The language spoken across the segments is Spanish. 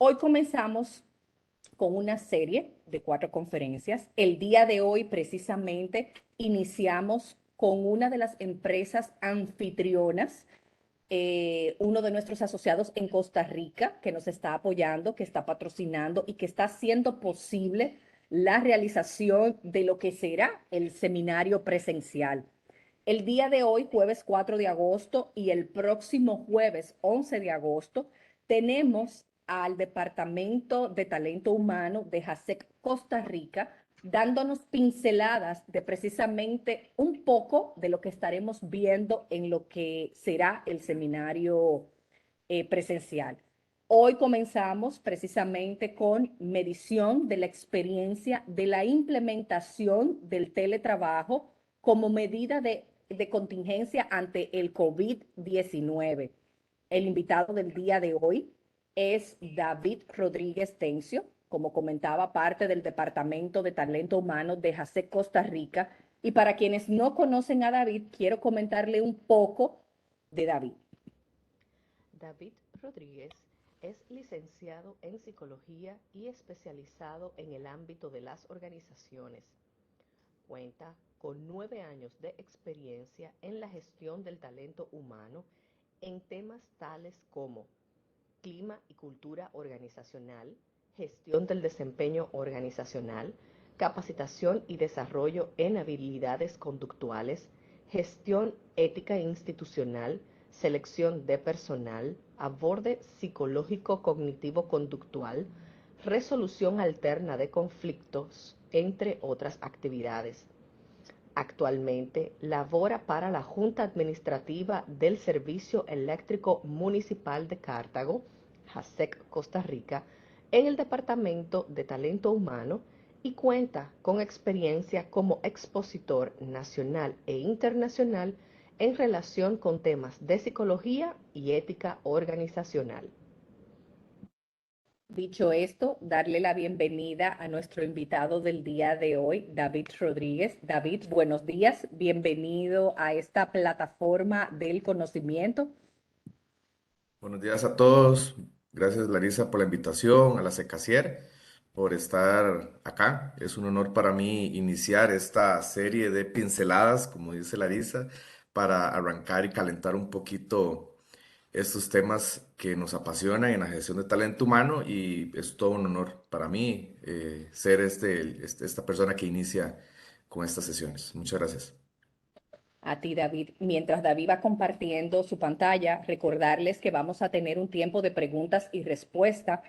Hoy comenzamos con una serie de 4 conferencias. El día de hoy precisamente iniciamos con una de las empresas anfitrionas, uno de nuestros asociados en Costa Rica, que nos está apoyando, que está patrocinando y que está haciendo posible la realización de lo que será el seminario presencial. El día de hoy, jueves 4 de agosto, y el próximo jueves 11 de agosto, tenemos al Departamento de Talento Humano de JASEC Costa Rica, dándonos pinceladas de precisamente un poco de lo que estaremos viendo en lo que será el seminario presencial. Hoy comenzamos precisamente con medición de la experiencia de la implementación del teletrabajo como medida de contingencia ante el COVID-19. El invitado del día de hoy es David Rodríguez Tencio, como comentaba, parte del Departamento de Talento Humano de JASEC Costa Rica. Y para quienes no conocen a David, quiero comentarle un poco de David. David Rodríguez es licenciado en psicología y especializado en el ámbito de las organizaciones. Cuenta con 9 años de experiencia en la gestión del talento humano en temas tales como clima y cultura organizacional, gestión del desempeño organizacional, capacitación y desarrollo en habilidades conductuales, gestión ética institucional, selección de personal, aborde psicológico cognitivo conductual, resolución alterna de conflictos, entre otras actividades. Actualmente labora para la Junta Administrativa del Servicio Eléctrico Municipal de Cartago, JASEC Costa Rica, en el Departamento de Talento Humano y cuenta con experiencia como expositor nacional e internacional en relación con temas de psicología y ética organizacional. Dicho esto, darle la bienvenida a nuestro invitado del día de hoy, David Rodríguez. David, buenos días, bienvenido a esta plataforma del conocimiento. Buenos días a todos. Gracias, Larisa, por la invitación, a la Secasier por estar acá. Es un honor para mí iniciar esta serie de pinceladas, como dice Larisa, para arrancar y calentar un poquito estos temas que nos apasionan en la gestión de talento humano, y es todo un honor para mí ser esta persona que inicia con estas sesiones. Muchas gracias. A ti, David. Mientras David va compartiendo su pantalla, recordarles que vamos a tener un tiempo de preguntas y respuestas.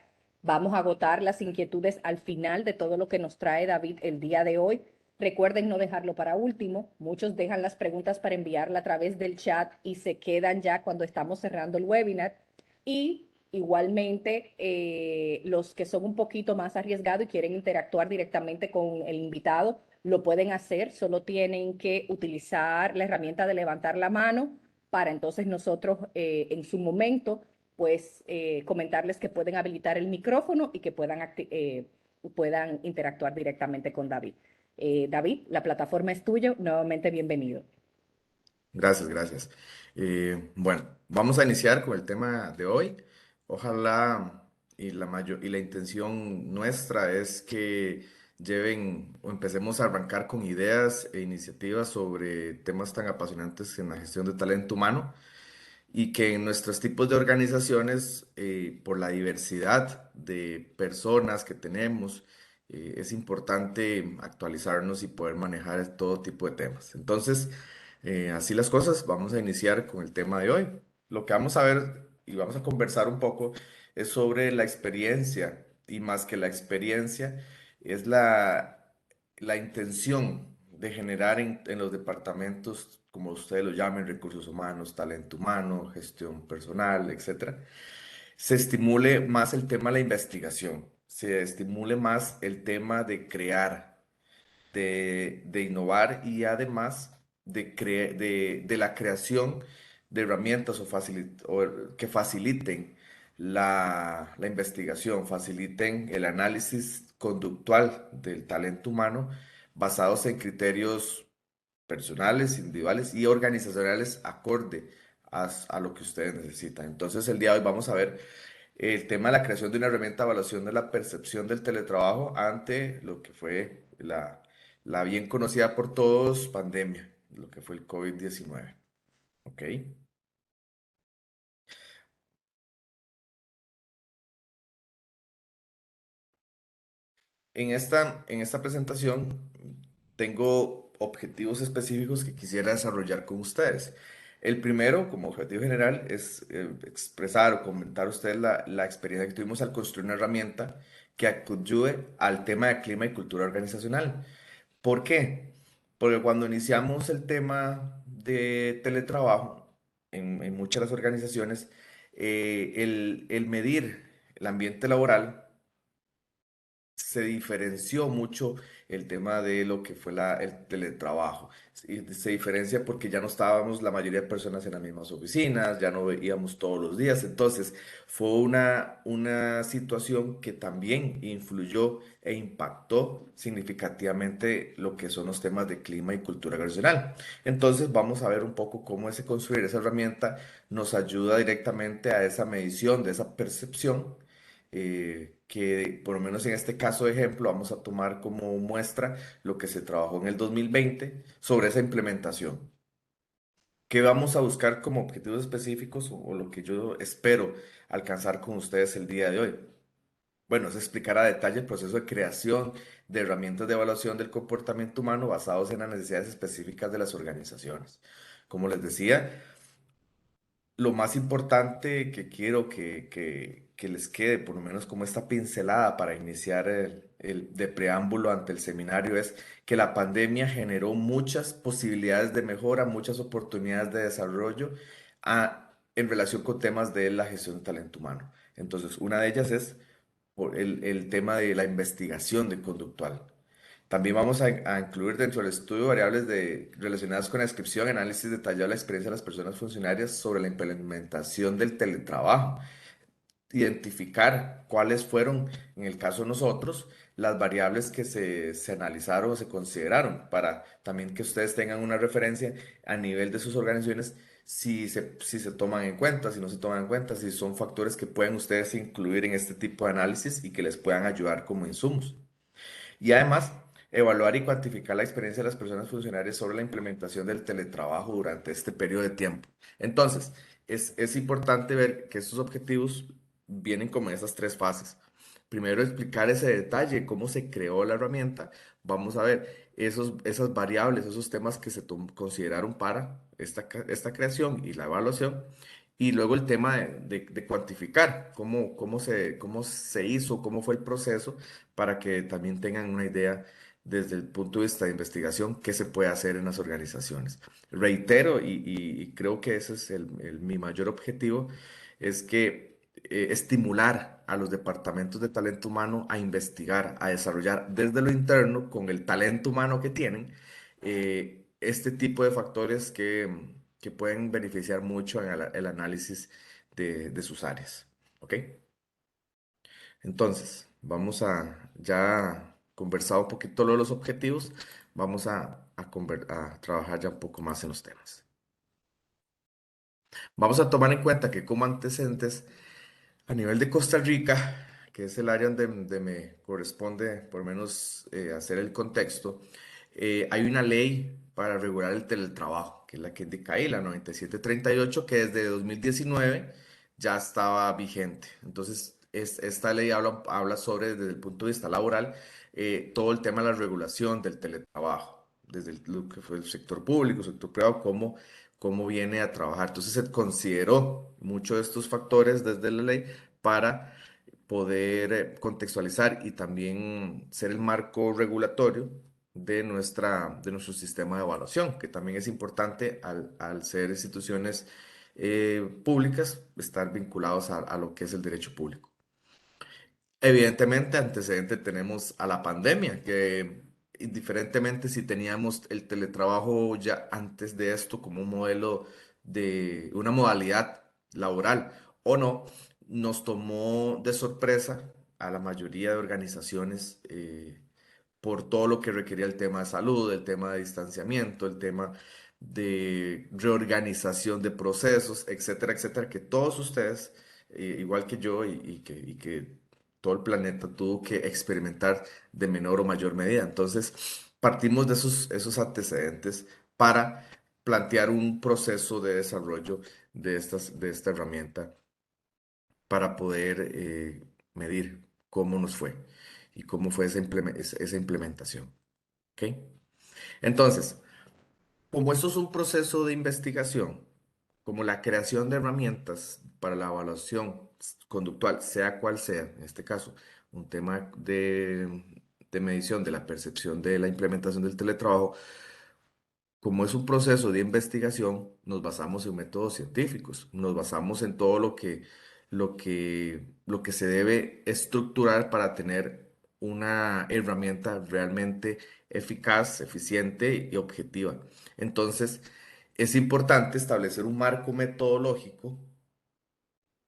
Vamos a agotar las inquietudes al final de todo lo que nos trae David el día de hoy. Recuerden no dejarlo para último. Muchos dejan las preguntas para enviarla a través del chat y se quedan ya cuando estamos cerrando el webinar. Y igualmente, los que son un poquito más arriesgados y quieren interactuar directamente con el invitado, lo pueden hacer, solo tienen que utilizar la herramienta de levantar la mano para entonces nosotros en su momento pues comentarles que pueden habilitar el micrófono y que puedan interactuar directamente con David. David, la plataforma es tuya, nuevamente bienvenido. Gracias, gracias. Bueno, vamos a iniciar con el tema de hoy. Ojalá y la intención nuestra es que lleven o empecemos a arrancar con ideas e iniciativas sobre temas tan apasionantes en la gestión de talento humano, y que en nuestros tipos de organizaciones, por la diversidad de personas que tenemos, es importante actualizarnos y poder manejar todo tipo de temas. Entonces, así las cosas, vamos a iniciar con el tema de hoy. Lo que vamos a ver y vamos a conversar un poco es sobre la experiencia, y más que la experiencia, es la intención de generar en los departamentos, como ustedes lo llamen, recursos humanos, talento humano, gestión personal, etcétera, se estimule más el tema de la investigación, se estimule más el tema de crear, de innovar, y además de la creación de herramientas que faciliten la investigación, faciliten el análisis conductual del talento humano basados en criterios personales, individuales y organizacionales acorde a lo que ustedes necesitan. Entonces, el día de hoy vamos a ver el tema de la creación de una herramienta de evaluación de la percepción del teletrabajo ante lo que fue la bien conocida por todos pandemia, lo que fue el COVID-19. ¿Ok? En esta presentación tengo objetivos específicos que quisiera desarrollar con ustedes. El primero, como objetivo general, es expresar o comentar a ustedes la experiencia que tuvimos al construir una herramienta que ayude al tema de clima y cultura organizacional. ¿Por qué? Porque cuando iniciamos el tema de teletrabajo en muchas de las organizaciones, el medir el ambiente laboral se diferenció mucho el tema de lo que fue el teletrabajo. Y se diferencia porque ya no estábamos la mayoría de personas en las mismas oficinas, ya no veíamos todos los días. Entonces, fue una situación que también influyó e impactó significativamente lo que son los temas de clima y cultura organizacional. Entonces, vamos a ver un poco cómo ese construir esa herramienta nos ayuda directamente a esa medición de esa percepción, que por lo menos en este caso de ejemplo vamos a tomar como muestra lo que se trabajó en el 2020 sobre esa implementación. ¿Qué vamos a buscar como objetivos específicos o lo que yo espero alcanzar con ustedes el día de hoy? Bueno, es explicar a detalle el proceso de creación de herramientas de evaluación del comportamiento humano basados en las necesidades específicas de las organizaciones. Como les decía, lo más importante que quiero que les quede, por lo menos como esta pincelada para iniciar de preámbulo ante el seminario, es que la pandemia generó muchas posibilidades de mejora, muchas oportunidades de desarrollo en relación con temas de la gestión de talento humano. Entonces, una de ellas es por el tema de la investigación de conductual. También vamos a incluir dentro del estudio variables relacionadas con la descripción y análisis detallado de la experiencia de las personas funcionarias sobre la implementación del teletrabajo. Identificar cuáles fueron, en el caso de nosotros, las variables que se analizaron o se consideraron para también que ustedes tengan una referencia a nivel de sus organizaciones, si se toman en cuenta, si no se toman en cuenta, si son factores que pueden ustedes incluir en este tipo de análisis y que les puedan ayudar como insumos. Y además, evaluar y cuantificar la experiencia de las personas funcionarias sobre la implementación del teletrabajo durante este periodo de tiempo. Entonces, es importante ver que estos objetivos vienen como en esas tres fases. Primero, explicar ese detalle, cómo se creó la herramienta. Vamos a ver esas variables, esos temas que se consideraron para esta creación y la evaluación. Y luego el tema de cuantificar cómo se hizo, cómo fue el proceso para que también tengan una idea desde el punto de vista de investigación qué se puede hacer en las organizaciones. Reitero, y creo que ese es mi mayor objetivo, es que estimular a los departamentos de talento humano a investigar, a desarrollar desde lo interno, con el talento humano que tienen, este tipo de factores que pueden beneficiar mucho en el análisis de sus áreas. ¿Ok? Entonces, vamos a ya conversar un poquito lo de los objetivos, vamos a trabajar ya un poco más en los temas. Vamos a tomar en cuenta que como antecedentes, a nivel de Costa Rica, que es el área donde me corresponde por lo menos hacer el contexto, hay una ley para regular el teletrabajo, que es la que indica ahí, la 9738, que desde 2019 ya estaba vigente. Entonces, esta ley habla sobre, desde el punto de vista laboral, todo el tema de la regulación del teletrabajo, desde lo que fue el sector público, sector privado, cómo viene a trabajar. Entonces, se consideró muchos de estos factores desde la ley para poder contextualizar y también ser el marco regulatorio de nuestro sistema de evaluación, que también es importante al ser instituciones públicas, estar vinculados a lo que es el derecho público. Evidentemente, antecedente tenemos a la pandemia, que indiferentemente si teníamos el teletrabajo ya antes de esto como un modelo de una modalidad laboral o no, nos tomó de sorpresa a la mayoría de organizaciones, por todo lo que requería el tema de salud, el tema de distanciamiento, el tema de reorganización de procesos, etcétera, etcétera, que todos ustedes igual que yo y que todo el planeta tuvo que experimentar de menor o mayor medida. Entonces, partimos de esos antecedentes para plantear un proceso de desarrollo de esta herramienta para poder medir cómo nos fue y cómo fue esa implementación. ¿Ok? Entonces, como esto es un proceso de investigación, como la creación de herramientas para la evaluación conductual, sea cual sea, en este caso, un tema de medición de la percepción de la implementación del teletrabajo, como es un proceso de investigación, nos basamos en métodos científicos, nos basamos en todo lo que se debe estructurar para tener una herramienta realmente eficaz, eficiente y objetiva. Entonces, es importante establecer un marco metodológico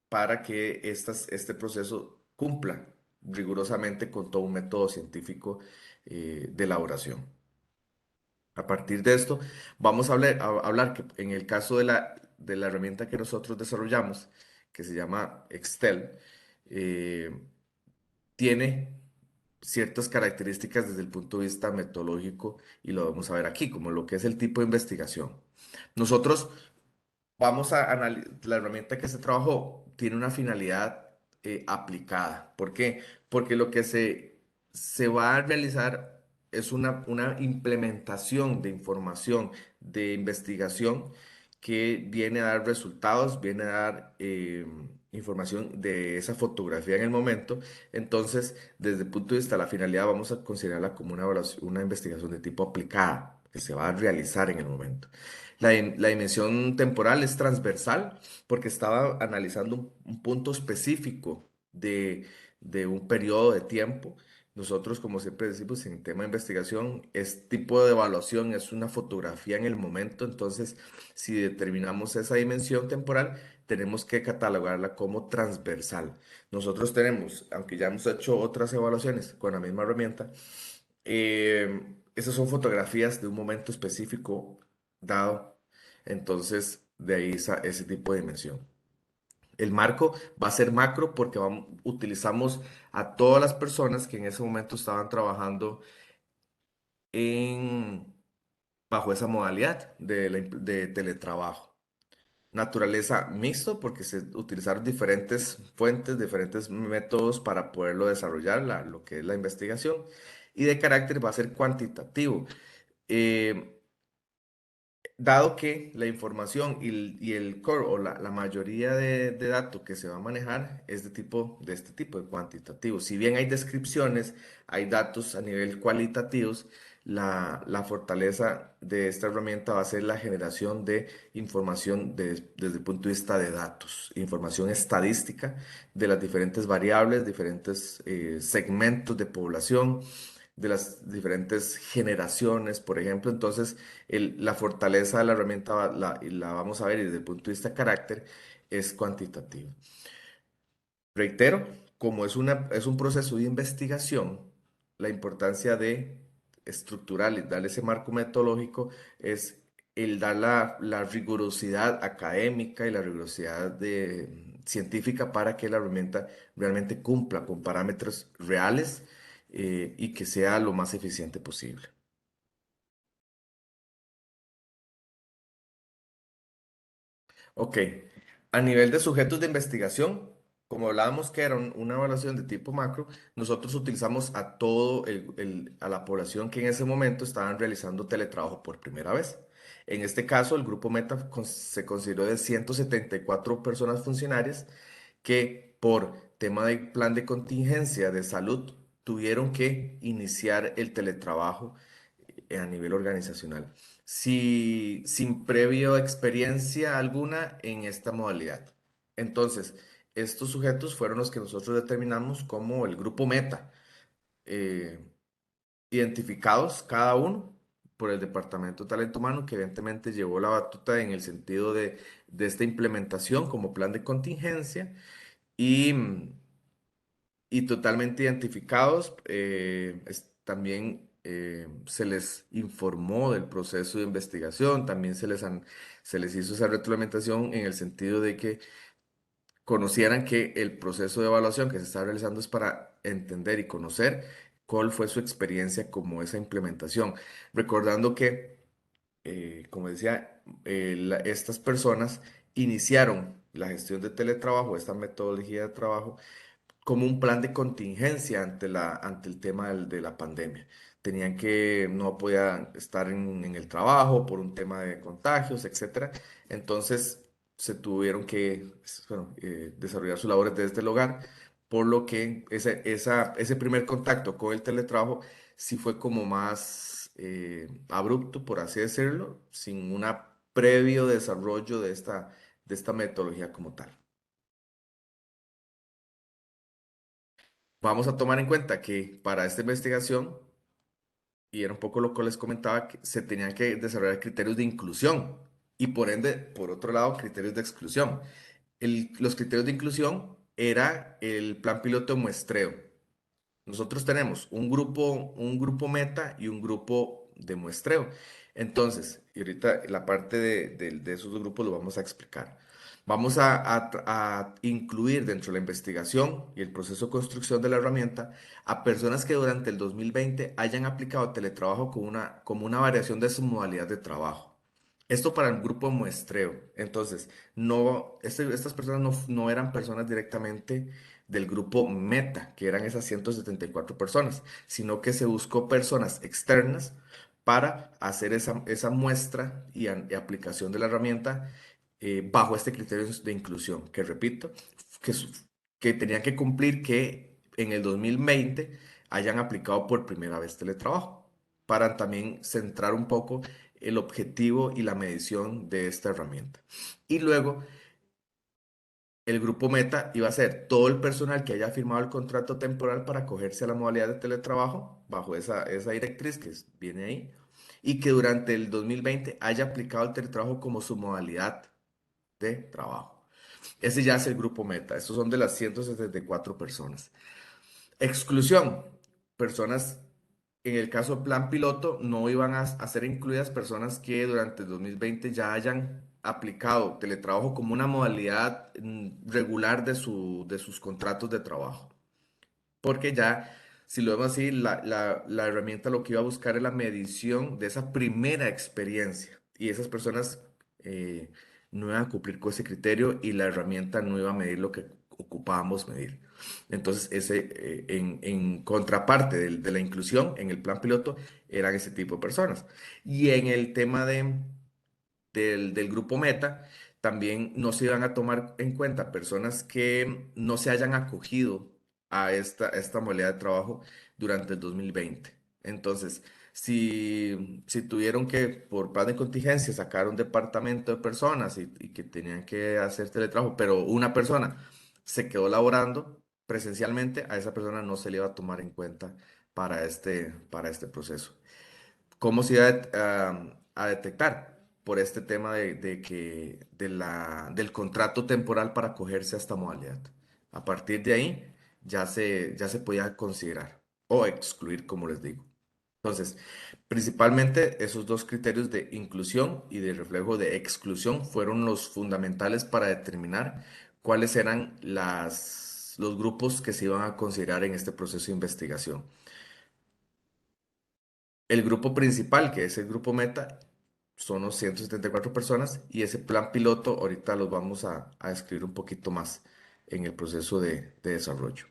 para que este proceso cumpla rigurosamente con todo un método científico de elaboración. A partir de esto, vamos a hablar que en el caso de la herramienta que nosotros desarrollamos, que se llama Excel, eh, tiene ciertas características desde el punto de vista metodológico y lo vamos a ver aquí, como lo que es el tipo de investigación. Nosotros vamos a analizar, la herramienta que se trabajó tiene una finalidad aplicada. ¿Por qué? Porque lo que se va a realizar es una implementación de información, de investigación que viene a dar resultados, viene a dar información de esa fotografía en el momento. Entonces, desde el punto de vista de la finalidad, vamos a considerarla como una investigación de tipo aplicada, que se va a realizar en el momento. La dimensión temporal es transversal porque estaba analizando un punto específico de un periodo de tiempo. Nosotros, como siempre decimos en tema de investigación, este tipo de evaluación es una fotografía en el momento. Entonces, si determinamos esa dimensión temporal, tenemos que catalogarla como transversal. Nosotros tenemos, aunque ya hemos hecho otras evaluaciones con la misma herramienta, esas son fotografías de un momento específico dado. Entonces, de ahí ese tipo de dimensión. El marco va a ser macro porque utilizamos a todas las personas que en ese momento estaban trabajando en, bajo esa modalidad de teletrabajo. Naturaleza mixto porque se utilizaron diferentes fuentes, diferentes métodos para poderlo desarrollar, lo que es la investigación. Y de carácter va a ser cuantitativo. Eh, Dado que la información y el core o la mayoría de datos que se va a manejar es de este tipo, de cuantitativo. Si bien hay descripciones, hay datos a nivel cualitativos, la fortaleza de esta herramienta va a ser la generación de información desde el punto de vista de datos, información estadística de las diferentes variables, diferentes segmentos de población, de las diferentes generaciones, por ejemplo. Entonces, la fortaleza de la herramienta y la vamos a ver y desde el punto de vista carácter es cuantitativa. Reitero, como es un proceso de investigación, la importancia de estructurar y darle ese marco metodológico es el dar la rigurosidad académica y la rigurosidad científica para que la herramienta realmente cumpla con parámetros reales y que sea lo más eficiente posible. Ok, a nivel de sujetos de investigación, como hablábamos que era una evaluación de tipo macro, nosotros utilizamos a a la población que en ese momento estaban realizando teletrabajo por primera vez. En este caso, el grupo Meta se consideró de 174 personas funcionarias que por tema de plan de contingencia de salud tuvieron que iniciar el teletrabajo a nivel organizacional, sin previo experiencia alguna en esta modalidad. Entonces, estos sujetos fueron los que nosotros determinamos como el grupo meta, eh, identificados cada uno por el Departamento de Talento Humano, que evidentemente llevó la batuta en el sentido de esta implementación como plan de contingencia y, y totalmente identificados. También se les informó del proceso de investigación, también se les hizo esa retroalimentación en el sentido de que conocieran que el proceso de evaluación que se está realizando es para entender y conocer cuál fue su experiencia como esa implementación. Recordando que, como decía, estas personas iniciaron la gestión de teletrabajo, esta metodología de trabajo, como un plan de contingencia ante el tema de la pandemia. Tenían que, no podían estar en el trabajo por un tema de contagios, etcétera. Entonces se tuvieron que, bueno, desarrollar sus labores desde el hogar, por lo que ese primer contacto con el teletrabajo sí fue como más abrupto, por así decirlo, sin un previo desarrollo de esta metodología como tal. Vamos a tomar en cuenta que para esta investigación, y era un poco lo que les comentaba, que se tenían que desarrollar criterios de inclusión y por ende, por otro lado, criterios de exclusión. Los criterios de inclusión era el plan piloto de muestreo. Nosotros tenemos un grupo meta y un grupo de muestreo. Entonces, y ahorita la parte de esos dos grupos lo vamos a explicar. Vamos a incluir dentro de la investigación y el proceso de construcción de la herramienta a personas que durante el 2020 hayan aplicado teletrabajo como una variación de su modalidad de trabajo. Esto para el grupo muestreo. Entonces, estas personas no eran personas directamente del grupo meta, que eran esas 174 personas, sino que se buscó personas externas para hacer esa muestra y aplicación de la herramienta bajo este criterio de inclusión, que repito, que, que tenían que cumplir que en el 2020 hayan aplicado por primera vez teletrabajo, para también centrar un poco el objetivo y la medición de esta herramienta. Y luego, el grupo meta iba a ser todo el personal que haya firmado el contrato temporal para acogerse a la modalidad de teletrabajo, bajo esa directriz que viene ahí, y que durante el 2020 haya aplicado el teletrabajo como su modalidad de trabajo. Ese ya es el grupo meta. Estos son de las 174 personas. Exclusión. Personas, en el caso del plan piloto, no iban a ser incluidas personas que durante el 2020 ya hayan aplicado teletrabajo como una modalidad regular de sus contratos de trabajo. Porque ya, si lo vemos así, la herramienta lo que iba a buscar es la medición de esa primera experiencia. Y esas personas eh, no iban a cumplir con ese criterio y la herramienta no iba a medir lo que ocupábamos medir. Entonces, en contraparte de la inclusión en el plan piloto, eran ese tipo de personas. Y en el tema del grupo meta, también no se iban a tomar en cuenta personas que no se hayan acogido a esta modalidad de trabajo durante el 2020. Entonces, si tuvieron que, por plan de contingencia, sacar un departamento de personas y que tenían que hacer teletrabajo, pero una persona se quedó laborando presencialmente, a esa persona no se le iba a tomar en cuenta para este proceso. ¿Cómo se iba a detectar? Por este tema del contrato temporal para acogerse a esta modalidad. A partir de ahí ya se podía considerar o excluir, como les digo. Entonces, principalmente esos dos criterios de inclusión y de reflejo de exclusión fueron los fundamentales para determinar cuáles eran los grupos que se iban a considerar en este proceso de investigación. El grupo principal, que es el grupo meta, son los 174 personas y ese plan piloto ahorita los vamos a describir un poquito más en el proceso de desarrollo.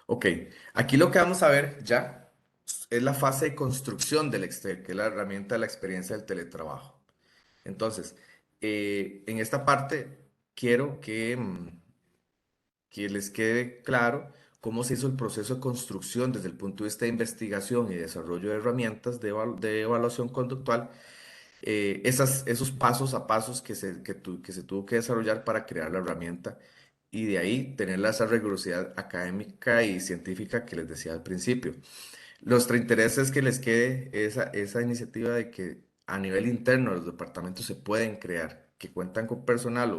Ok, aquí lo que vamos a ver ya es la fase de construcción del Excel, que es la herramienta de la experiencia del teletrabajo. Entonces, en esta parte quiero que les quede claro cómo se hizo el proceso de construcción desde el punto de vista de investigación y desarrollo de herramientas de evaluación conductual, esos pasos a pasos que se tuvo que desarrollar para crear la herramienta y de ahí tener esa rigurosidad académica y científica que les decía al principio. Nuestro interés es que les quede esa iniciativa de que a nivel interno los departamentos se pueden crear, que cuentan con personal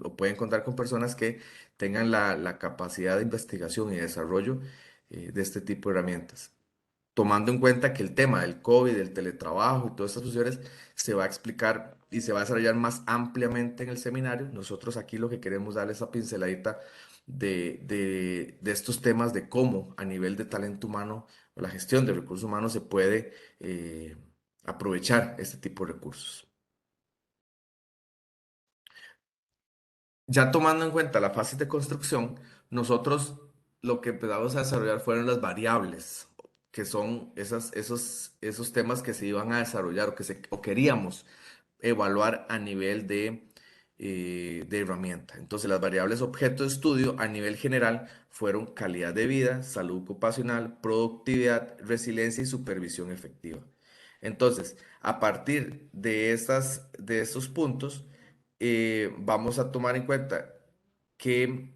o pueden contar con personas que tengan la capacidad de investigación y desarrollo de este tipo de herramientas. tomando en cuenta que el tema del COVID, del teletrabajo y todas estas funciones se va a explicar y se va a desarrollar más ampliamente en el seminario. Nosotros aquí lo que queremos darle esa pinceladita de estos temas de cómo a nivel de talento humano o la gestión de recursos humanos se puede aprovechar este tipo de recursos. Ya tomando en cuenta la fase de construcción, nosotros lo que empezamos a desarrollar fueron las variables, que son esos temas que se iban a desarrollar o queríamos evaluar a nivel de herramienta. Entonces, las variables objeto de estudio a nivel general fueron calidad de vida, salud ocupacional, productividad, resiliencia y supervisión efectiva. Entonces, a partir de estos puntos, vamos a tomar en cuenta que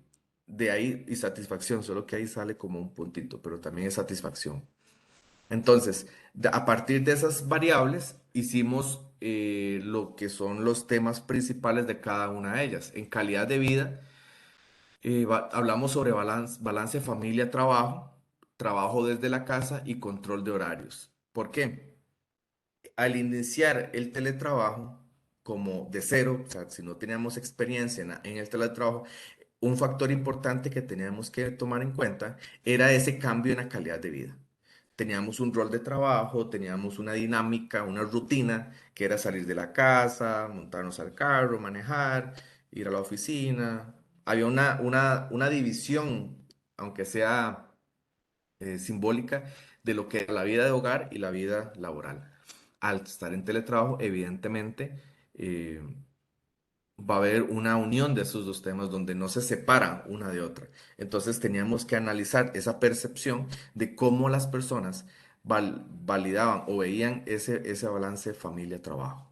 de ahí y satisfacción, solo que ahí sale como un puntito, pero también es satisfacción. Entonces, a partir de esas variables, hicimos lo que son los temas principales de cada una de ellas. En calidad de vida, hablamos sobre balance familia-trabajo, trabajo desde la casa y control de horarios. ¿Por qué? Al iniciar el teletrabajo como de cero, o sea, si no teníamos experiencia en el teletrabajo, un factor importante que teníamos que tomar en cuenta era ese cambio en la calidad de vida. Teníamos un rol de trabajo, teníamos una dinámica, una rutina, que era salir de la casa, montarnos al carro, manejar, ir a la oficina. Había una división, aunque sea simbólica, de lo que era la vida de hogar y la vida laboral. Al estar en teletrabajo, evidentemente, eh, va a haber una unión de esos dos temas donde no se separan una de otra. Entonces teníamos que analizar esa percepción de cómo las personas validaban o veían ese balance familia-trabajo,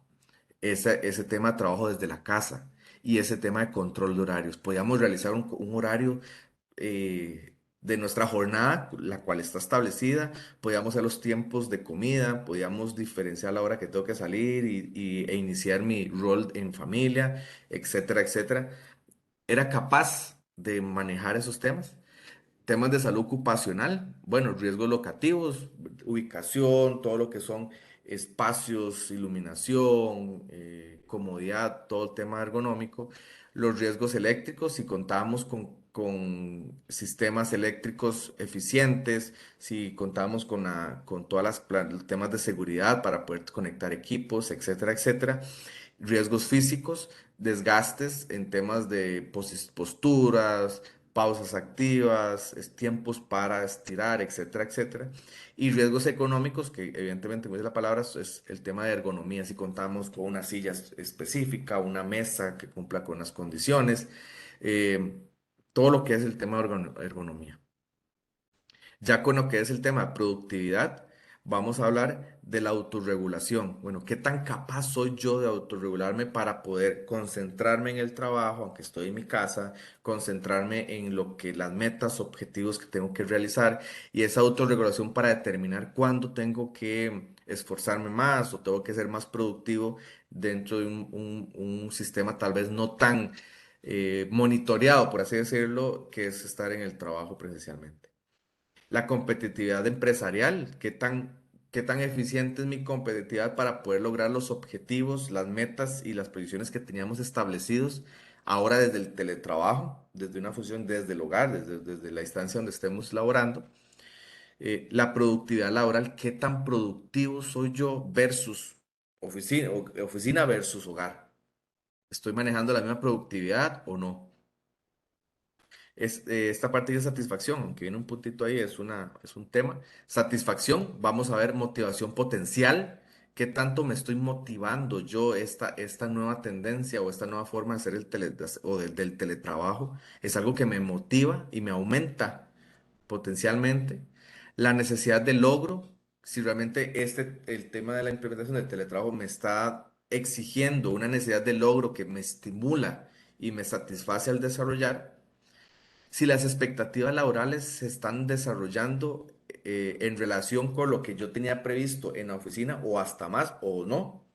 ese tema de trabajo desde la casa y ese tema de control de horarios. Podíamos realizar un horario de nuestra jornada, la cual está establecida, podíamos hacer los tiempos de comida, podíamos diferenciar la hora que tengo que salir e iniciar mi rol en familia, etcétera, etcétera. Era capaz de manejar esos temas. Temas de salud ocupacional, bueno, riesgos locativos, ubicación, todo lo que son espacios, iluminación, comodidad, todo el tema ergonómico, los riesgos eléctricos, si contábamos con sistemas eléctricos eficientes, si contábamos con todas los temas de seguridad para poder conectar equipos, etcétera, etcétera. Riesgos físicos, desgastes en temas de posturas, pausas activas, tiempos para estirar, etcétera, etcétera. Y riesgos económicos, que evidentemente, como dice la palabra, es el tema de ergonomía, si contamos con una silla específica, una mesa que cumpla con las condiciones, eh, todo lo que es el tema de ergonomía. Ya con lo que es el tema de productividad, vamos a hablar de la autorregulación. Bueno, ¿qué tan capaz soy yo de autorregularme para poder concentrarme en el trabajo, aunque estoy en mi casa, concentrarme en lo que las metas, objetivos que tengo que realizar y esa autorregulación para determinar cuándo tengo que esforzarme más o tengo que ser más productivo dentro de un sistema tal vez no tan monitoreado, por así decirlo, que es estar en el trabajo presencialmente? La competitividad empresarial, qué tan eficiente es mi competitividad para poder lograr los objetivos, las metas y las posiciones que teníamos establecidos ahora desde el teletrabajo, desde una función desde el hogar, desde la instancia donde estemos laborando. La productividad laboral, qué tan productivo soy yo versus oficina versus hogar. ¿Estoy manejando la misma productividad o no? Esta parte de satisfacción, aunque viene un puntito ahí, es un tema. Satisfacción, vamos a ver motivación potencial. ¿Qué tanto me estoy motivando yo esta nueva tendencia o esta nueva forma de hacer del teletrabajo? Es algo que me motiva y me aumenta potencialmente. La necesidad de logro, si realmente el tema de la implementación del teletrabajo me está exigiendo una necesidad de logro que me estimula y me satisface al desarrollar, si las expectativas laborales se están desarrollando en relación con lo que yo tenía previsto en la oficina o hasta más o no.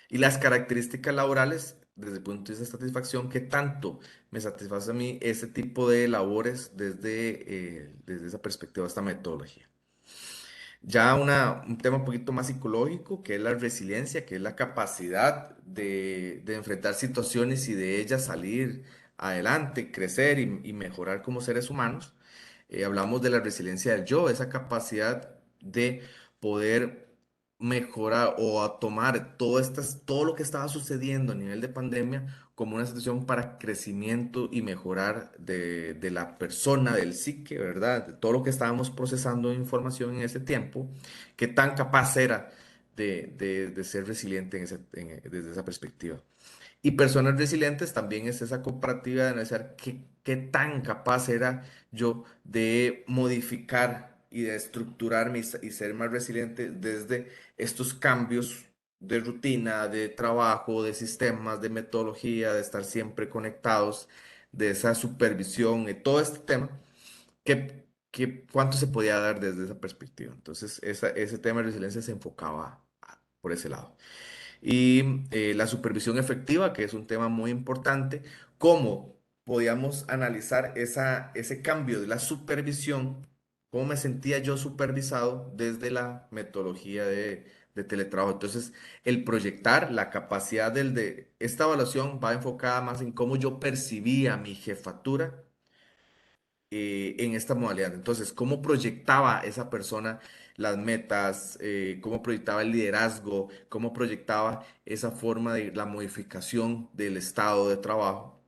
Y las características laborales, desde el punto de vista de satisfacción, ¿qué tanto me satisface a mí ese tipo de labores desde esa perspectiva, esta metodología? Ya un tema un poquito más psicológico, que es la resiliencia, que es la capacidad de enfrentar situaciones y de ellas salir adelante, crecer y mejorar como seres humanos. Hablamos de la resiliencia del yo, esa capacidad de poder mejorar o a tomar todo lo que estaba sucediendo a nivel de pandemia como una situación para crecimiento y mejorar de la persona, del psique, ¿verdad? De todo lo que estábamos procesando de información en ese tiempo, qué tan capaz era de ser resiliente desde esa perspectiva. Y personas resilientes también es esa comparativa de analizar qué tan capaz era yo de modificar y de estructurarme y ser más resiliente desde estos cambios de rutina, de trabajo, de sistemas, de metodología, de estar siempre conectados, de esa supervisión y todo este tema, cuánto se podía dar desde esa perspectiva. Entonces, ese tema de resiliencia se enfocaba por ese lado y la supervisión efectiva, que es un tema muy importante, cómo podíamos analizar ese cambio de la supervisión, cómo me sentía yo supervisado desde la metodología de teletrabajo. Entonces, el proyectar la capacidad de esta evaluación va enfocada más en cómo yo percibía mi jefatura en esta modalidad. Entonces, ¿cómo proyectaba esa persona las metas? ¿Cómo proyectaba el liderazgo? ¿Cómo proyectaba esa forma de la modificación del estado de trabajo?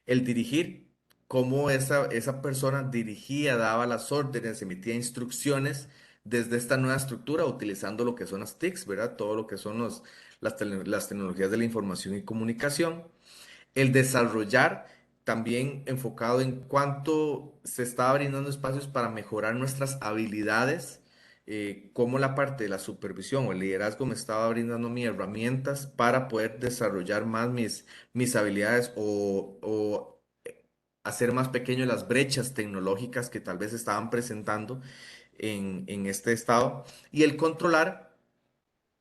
El dirigir, cómo esa persona dirigía, daba las órdenes, emitía instrucciones desde esta nueva estructura, utilizando lo que son las TICs, ¿verdad? Todo lo que son las tecnologías de la información y comunicación. El desarrollar también enfocado en cuánto se estaba brindando espacios para mejorar nuestras habilidades, cómo la parte de la supervisión o el liderazgo me estaba brindando mis herramientas para poder desarrollar más mis habilidades o hacer más pequeñas las brechas tecnológicas que tal vez estaban presentando en este estado. Y el controlar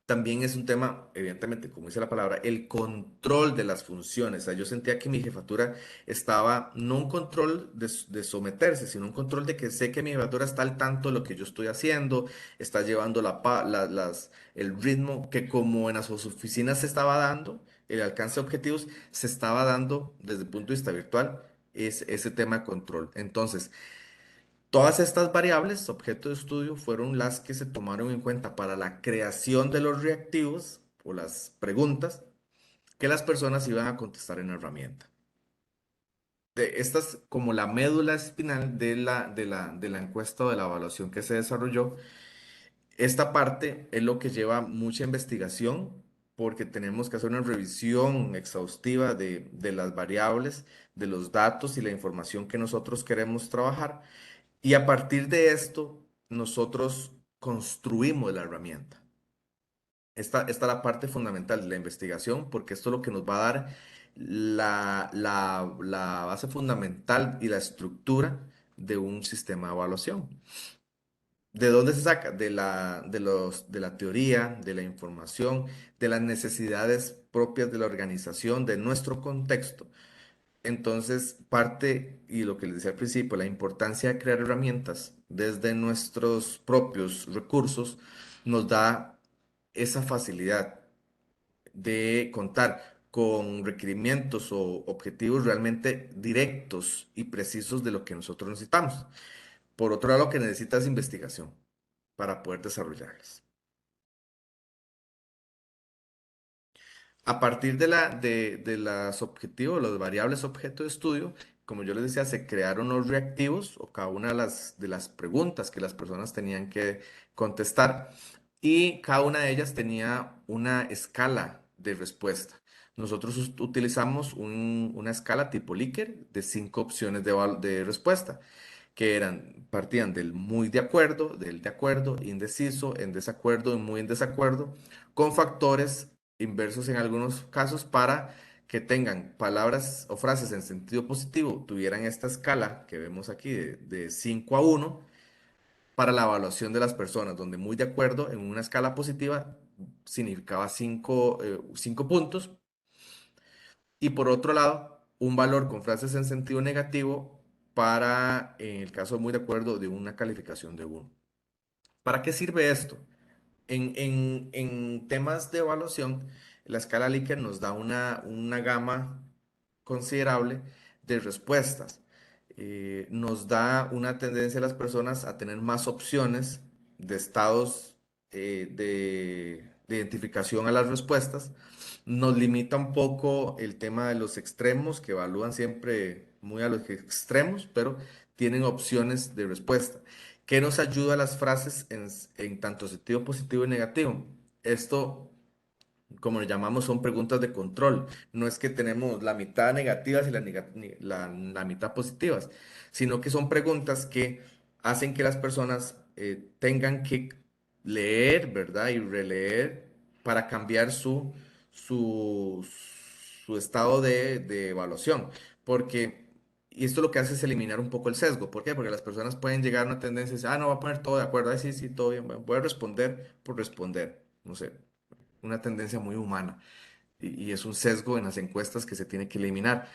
también es un tema, evidentemente, como dice la palabra, el control de las funciones. O sea, yo sentía que mi jefatura estaba, no un control de someterse, sino un control de que sé que mi jefatura está al tanto de lo que yo estoy haciendo, está llevando el ritmo que como en las oficinas se estaba dando, el alcance de objetivos se estaba dando desde el punto de vista virtual, es ese tema de control. Entonces, todas estas variables, objeto de estudio, fueron las que se tomaron en cuenta para la creación de los reactivos o las preguntas que las personas iban a contestar en la herramienta. Esta es como la médula espinal de la encuesta o de la evaluación que se desarrolló. Esta parte es lo que lleva mucha investigación porque tenemos que hacer una revisión exhaustiva de las variables, de los datos y la información que nosotros queremos trabajar. Y a partir de esto, nosotros construimos la herramienta. Esta es la parte fundamental de la investigación, porque esto es lo que nos va a dar la base fundamental y la estructura de un sistema de evaluación. ¿De dónde se saca? De la teoría, de la información, de las necesidades propias de la organización, de nuestro contexto. Entonces, parte, y lo que les decía al principio, la importancia de crear herramientas desde nuestros propios recursos nos da esa facilidad de contar con requerimientos o objetivos realmente directos y precisos de lo que nosotros necesitamos. Por otro lado, lo que necesitas es investigación para poder desarrollarlas. A partir de las objetivos, las variables objeto de estudio, como yo les decía, se crearon los reactivos o cada una de las preguntas que las personas tenían que contestar y cada una de ellas tenía una escala de respuesta. Nosotros utilizamos una escala tipo Likert de 5 opciones de respuesta que partían del muy de acuerdo, del de acuerdo, indeciso, en desacuerdo y muy en desacuerdo, con factores inversos en algunos casos para que tengan palabras o frases en sentido positivo, tuvieran esta escala que vemos aquí de 5 a 1 para la evaluación de las personas, donde muy de acuerdo en una escala positiva significaba 5 puntos y por otro lado, un valor con frases en sentido negativo para, en el caso muy de acuerdo, de una calificación de 1. ¿Para qué sirve esto? En temas de evaluación, la escala Likert nos da una gama considerable de respuestas. Nos da una tendencia a las personas a tener más opciones de estados de identificación a las respuestas. Nos limita un poco el tema de los extremos, que evalúan siempre muy a los extremos, pero tienen opciones de respuesta. ¿Qué nos ayuda a las frases en tanto sentido positivo y negativo? Esto, como le llamamos, son preguntas de control. No es que tenemos la mitad negativas y la mitad positivas, sino que son preguntas que hacen que las personas tengan que leer, ¿verdad? Y releer para cambiar su, su estado de evaluación. Porque, y esto lo que hace es eliminar un poco el sesgo. ¿Por qué? Porque las personas pueden llegar a una tendencia y decir, no, voy a poner todo de acuerdo. Ay, sí, sí, todo bien. Voy a responder por responder. No sé, una tendencia muy humana y es un sesgo en las encuestas que se tiene que eliminar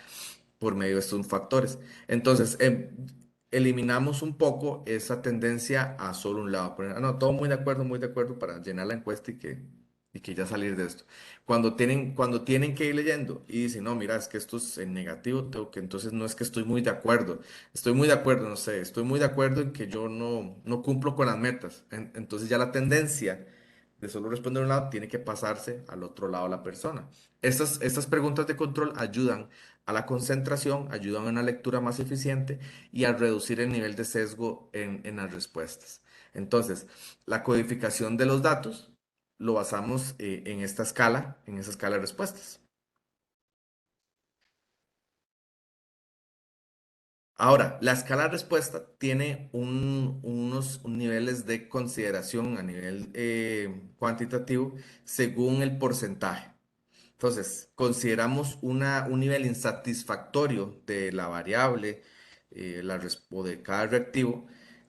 por medio de estos factores. Entonces, eliminamos un poco esa tendencia a solo un lado. Poner, no, todo muy de acuerdo para llenar la encuesta y que ya salir de esto. Cuando tienen que ir leyendo y dicen, no, mira, es que esto es en negativo, tengo que entonces no es que estoy muy de acuerdo, estoy muy de acuerdo, no sé, estoy muy de acuerdo en que yo no cumplo con las metas. Entonces ya la tendencia de solo responder a un lado tiene que pasarse al otro lado la persona. Estas preguntas de control ayudan a la concentración, ayudan a una lectura más eficiente y a reducir el nivel de sesgo en las respuestas. Entonces, la codificación de los datos lo basamos en esa escala de respuestas. Ahora, la escala de respuesta tiene unos niveles de consideración a nivel cuantitativo según el porcentaje. Entonces, consideramos un nivel insatisfactorio de la variable o de cada reactivo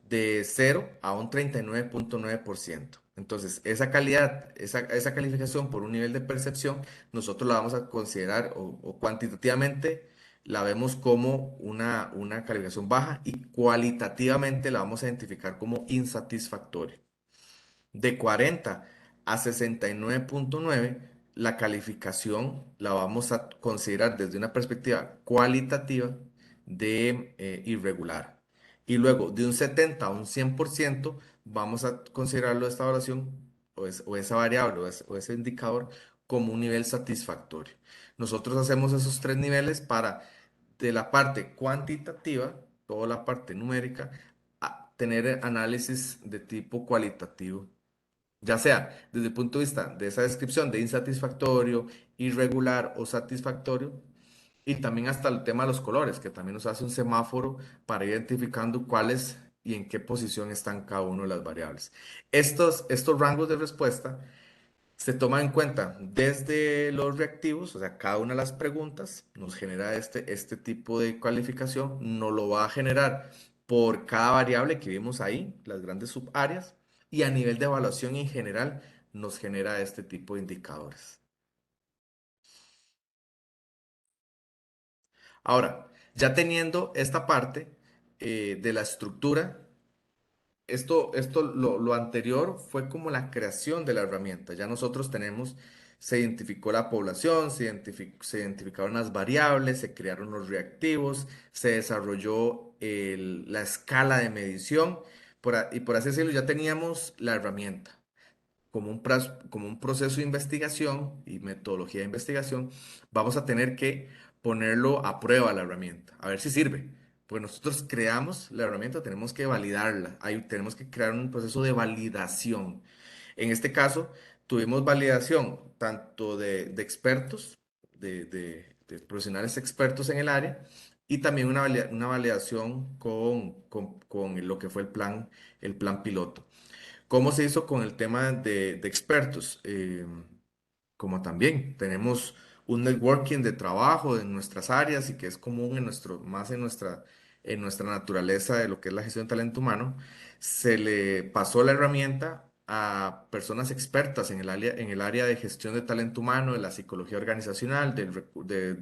de 0 a un 39,9%. Entonces, esa calificación por un nivel de percepción, nosotros la vamos a considerar o cuantitativamente la vemos como una calificación baja y cualitativamente la vamos a identificar como insatisfactoria. De 40 a 69,9, la calificación la vamos a considerar desde una perspectiva cualitativa de irregular. Y luego, de un 70 a un 100%, vamos a considerarlo esta evaluación o esa variable o ese indicador como un nivel satisfactorio. Nosotros hacemos esos tres niveles para, de la parte cuantitativa, toda la parte numérica, a tener análisis de tipo cualitativo, ya sea desde el punto de vista de esa descripción de insatisfactorio, irregular o satisfactorio, y también hasta el tema de los colores, que también nos hace un semáforo para ir identificando cuáles y en qué posición están cada una de las variables. Estos rangos de respuesta se toman en cuenta desde los reactivos, o sea, cada una de las preguntas nos genera este tipo de calificación, nos lo va a generar por cada variable que vimos ahí, las grandes subáreas, y a nivel de evaluación en general nos genera este tipo de indicadores. Ahora, ya teniendo esta parte de la estructura, lo anterior fue como la creación de la herramienta. Ya nosotros tenemos, se identificó la población, se identificaron las variables, se crearon los reactivos, se desarrolló la escala de medición, y por así decirlo, ya teníamos la herramienta como un proceso de investigación y metodología de investigación, vamos a tener que ponerlo a prueba la herramienta, a ver si sirve. Pues nosotros creamos la herramienta, tenemos que validarla, ahí tenemos que crear un proceso de validación. En este caso, tuvimos validación tanto de expertos, de profesionales expertos en el área, y también una validación con lo que fue el plan piloto. ¿Cómo se hizo con el tema de expertos? Como también tenemos un networking de trabajo en nuestras áreas y que es común más en nuestra naturaleza de lo que es la gestión de talento humano, se le pasó la herramienta a personas expertas en el área de gestión de talento humano, de la psicología organizacional, de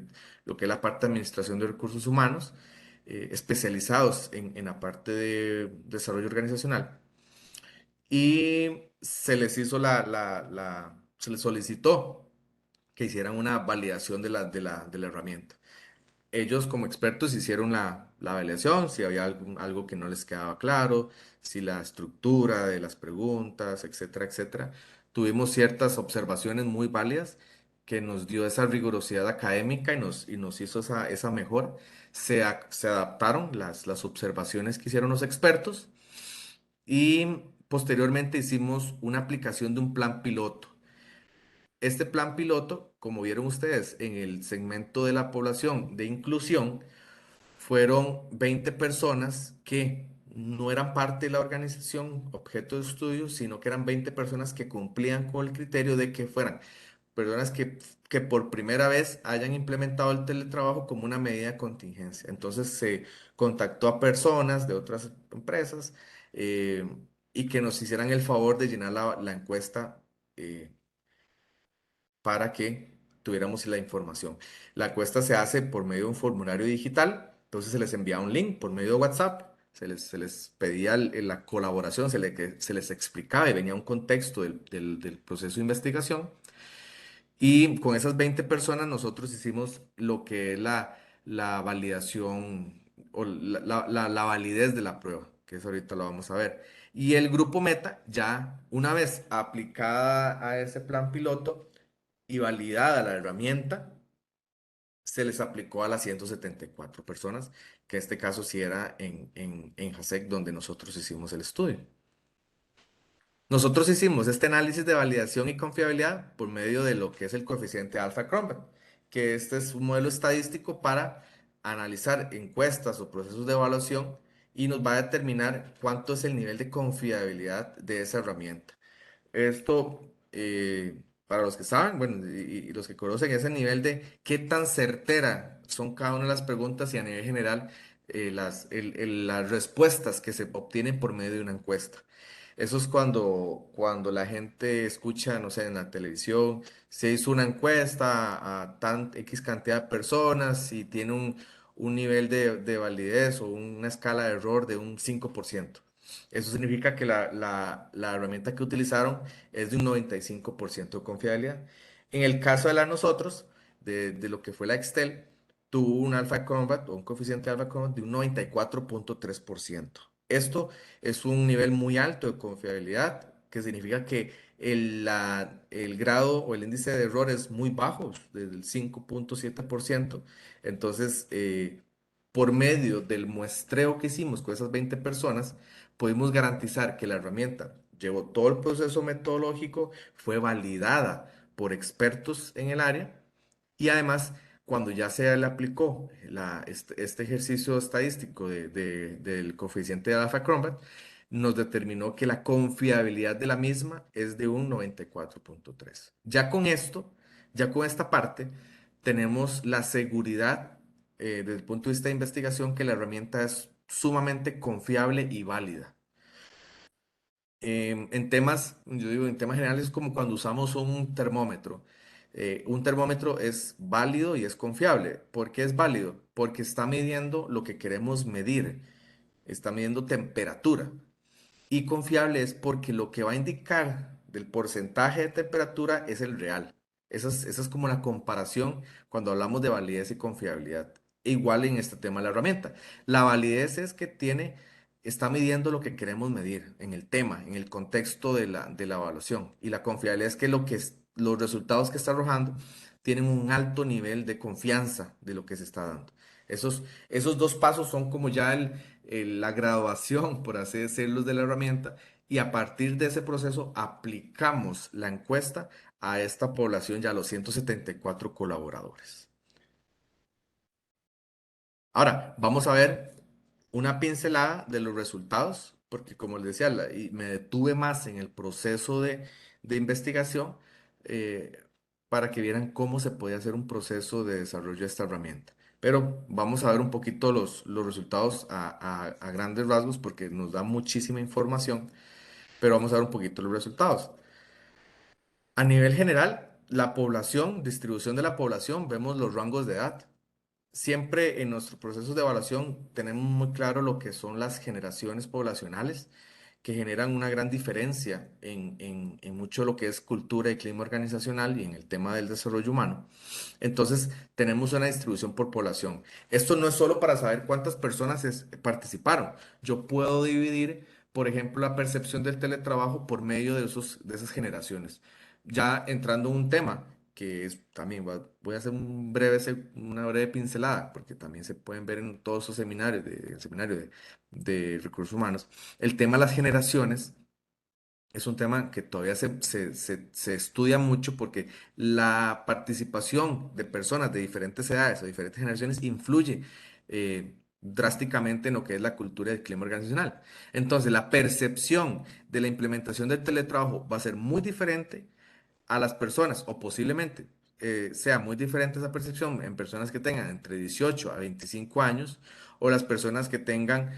lo que es la parte de administración de recursos humanos, especializados en la parte de desarrollo organizacional y se les hizo se les solicitó que hicieran una validación de la herramienta. Ellos como expertos hicieron la validación, si había algo que no les quedaba claro, si la estructura de las preguntas, etcétera, etcétera. Tuvimos ciertas observaciones muy válidas que nos dio esa rigurosidad académica y nos hizo esa mejora. Se adaptaron las observaciones que hicieron los expertos y posteriormente hicimos una aplicación de un plan piloto. Este plan piloto, como vieron ustedes en el segmento de la población de inclusión, fueron 20 personas que no eran parte de la organización objeto de estudio, sino que eran 20 personas que cumplían con el criterio de que fueran personas que por primera vez hayan implementado el teletrabajo como una medida de contingencia. Entonces se contactó a personas de otras empresas eh, y que nos hicieran el favor de llenar la encuesta para que tuviéramos la información. La encuesta se hace por medio de un formulario digital, entonces se les envía un link por medio de WhatsApp, se les pedía la colaboración, se les explicaba y venía un contexto del proceso de investigación. Y con esas 20 personas nosotros hicimos lo que es la validación o la validez de la prueba, que eso ahorita lo vamos a ver. Y el grupo Meta, ya una vez aplicada a ese plan piloto, y validada la herramienta, se les aplicó a las 174 personas, que en este caso sí era en JASEC donde nosotros hicimos el estudio. Nosotros hicimos este análisis de validación y confiabilidad por medio de lo que es el coeficiente Alpha-Cronberg, que este es un modelo estadístico para analizar encuestas o procesos de evaluación y nos va a determinar cuánto es el nivel de confiabilidad de esa herramienta. Esto, para los que saben, bueno, y los que conocen ese nivel de qué tan certera son cada una de las preguntas y a nivel general las respuestas que se obtienen por medio de una encuesta. Eso es cuando la gente escucha, no sé, en la televisión, se hizo una encuesta a tan X cantidad de personas y tiene un nivel de validez o una escala de error de un 5%. Eso significa que la herramienta que utilizaron es de un 95% de confiabilidad. En el caso de la nosotros, de lo que fue la Excel, tuvo un alpha combat o un coeficiente alpha combat de un 94.3%. Esto es un nivel muy alto de confiabilidad, que significa que el grado o el índice de error es muy bajo, desde el 5.7%. Entonces, por medio del muestreo que hicimos con esas 20 personas, pudimos garantizar que la herramienta llevó todo el proceso metodológico, fue validada por expertos en el área y además, cuando ya se le aplicó este ejercicio estadístico del coeficiente de Alpha-Cronbach, nos determinó que la confiabilidad de la misma es de un 94.3. Ya con esto, ya con esta parte, tenemos la seguridad desde el punto de vista de investigación que la herramienta es sumamente confiable y válida. En temas, yo digo, en temas generales es como cuando usamos un termómetro. Un termómetro es válido y es confiable. ¿Por qué es válido? Porque está midiendo lo que queremos medir. Está midiendo temperatura. Y confiable es porque lo que va a indicar del porcentaje de temperatura es el real. Esa es como la comparación cuando hablamos de validez y confiabilidad. Igual en este tema de la herramienta. La validez es que está midiendo lo que queremos medir en el tema, en el contexto de la evaluación. Y la confiabilidad es que los resultados que está arrojando tienen un alto nivel de confianza de lo que se está dando. Esos dos pasos son como ya la graduación, por así decirlo, de la herramienta y a partir de ese proceso aplicamos la encuesta a esta población ya a los 174 colaboradores. Ahora, vamos a ver una pincelada de los resultados, porque como les decía, y me detuve más en el proceso de investigación eh, para que vieran cómo se podía hacer un proceso de desarrollo de esta herramienta. Pero vamos a ver un poquito los resultados a grandes rasgos porque nos da muchísima información, pero vamos a ver un poquito los resultados. A nivel general, la población, distribución de la población, vemos los rangos de edad. Siempre en nuestros procesos de evaluación tenemos muy claro lo que son las generaciones poblacionales, que generan una gran diferencia en mucho lo que es cultura y clima organizacional y en el tema del desarrollo humano. Entonces, tenemos una distribución por población. Esto no es solo para saber cuántas personas participaron. Yo puedo dividir, por ejemplo, la percepción del teletrabajo por medio de esas generaciones. Ya entrando en un tema que es también, voy a hacer una breve pincelada, porque también se pueden ver en todos esos seminarios, el seminario de recursos humanos, el tema de las generaciones. Es un tema que todavía se estudia mucho porque la participación de personas de diferentes edades o diferentes generaciones influye drásticamente en lo que es la cultura del clima organizacional. Entonces, la percepción de la implementación del teletrabajo va a ser muy diferente a las personas, o posiblemente sea muy diferente esa percepción en personas que tengan entre 18 a 25 años, o las personas que tengan,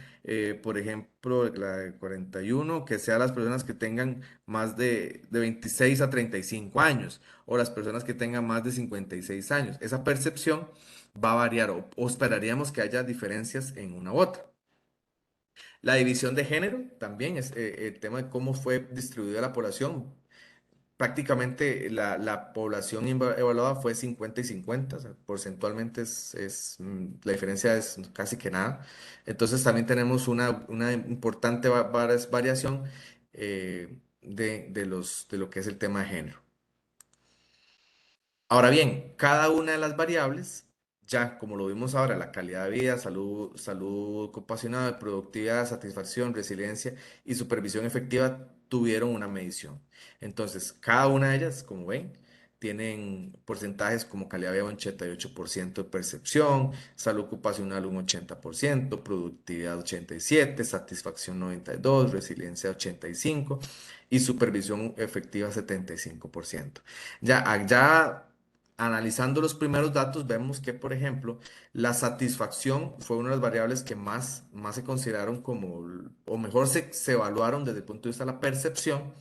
por ejemplo, la de 41, que sea las personas que tengan más de 26 a 35 años, o las personas que tengan más de 56 años. Esa percepción va a variar, o esperaríamos que haya diferencias en una u otra. La división de género también es el tema de cómo fue distribuida la población. Prácticamente la población evaluada fue 50 y 50, o sea, porcentualmente la diferencia es casi que nada. Entonces también tenemos una importante variación de lo que es el tema de género. Ahora bien, cada una de las variables, ya como lo vimos ahora, la calidad de vida, salud ocupacional, productividad, satisfacción, resiliencia y supervisión efectiva, tuvieron una medición. Entonces, cada una de ellas, como ven, tienen porcentajes como calidad de vida un 88% de percepción, salud ocupacional un 80%, productividad 87%, satisfacción 92%, resiliencia 85% y supervisión efectiva 75%. Ya analizando los primeros datos, vemos que, por ejemplo, la satisfacción fue una de las variables que más se consideraron como, o mejor se evaluaron desde el punto de vista de la percepción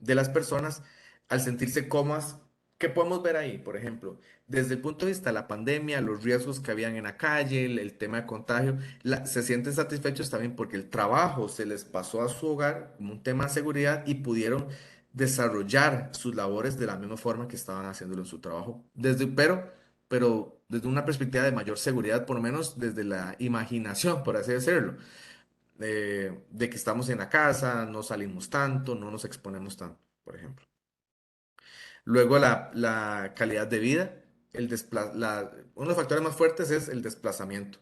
de las personas al sentirse cómodas. ¿Qué podemos ver ahí? Por ejemplo, desde el punto de vista de la pandemia, los riesgos que habían en la calle, el tema de contagio, se sienten satisfechos también porque el trabajo se les pasó a su hogar como un tema de seguridad y pudieron desarrollar sus labores de la misma forma que estaban haciéndolo en su trabajo, pero desde una perspectiva de mayor seguridad, por lo menos desde la imaginación, por así decirlo, de que estamos en la casa, no salimos tanto, no nos exponemos tanto, por ejemplo. Luego la calidad de vida, uno de los factores más fuertes es el desplazamiento,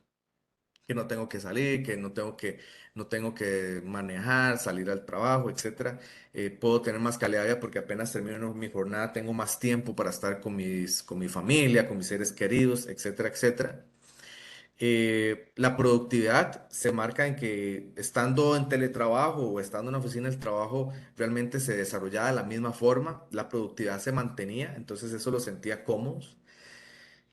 que no tengo que salir, que no tengo que manejar, salir al trabajo, etcétera. Puedo tener más calidad de vida porque apenas termino mi jornada, tengo más tiempo para estar con mi familia, con mis seres queridos, etcétera, etcétera. La productividad se marca en que estando en teletrabajo o estando en una oficina, el trabajo realmente se desarrollaba de la misma forma, la productividad se mantenía, entonces eso lo sentía cómodo.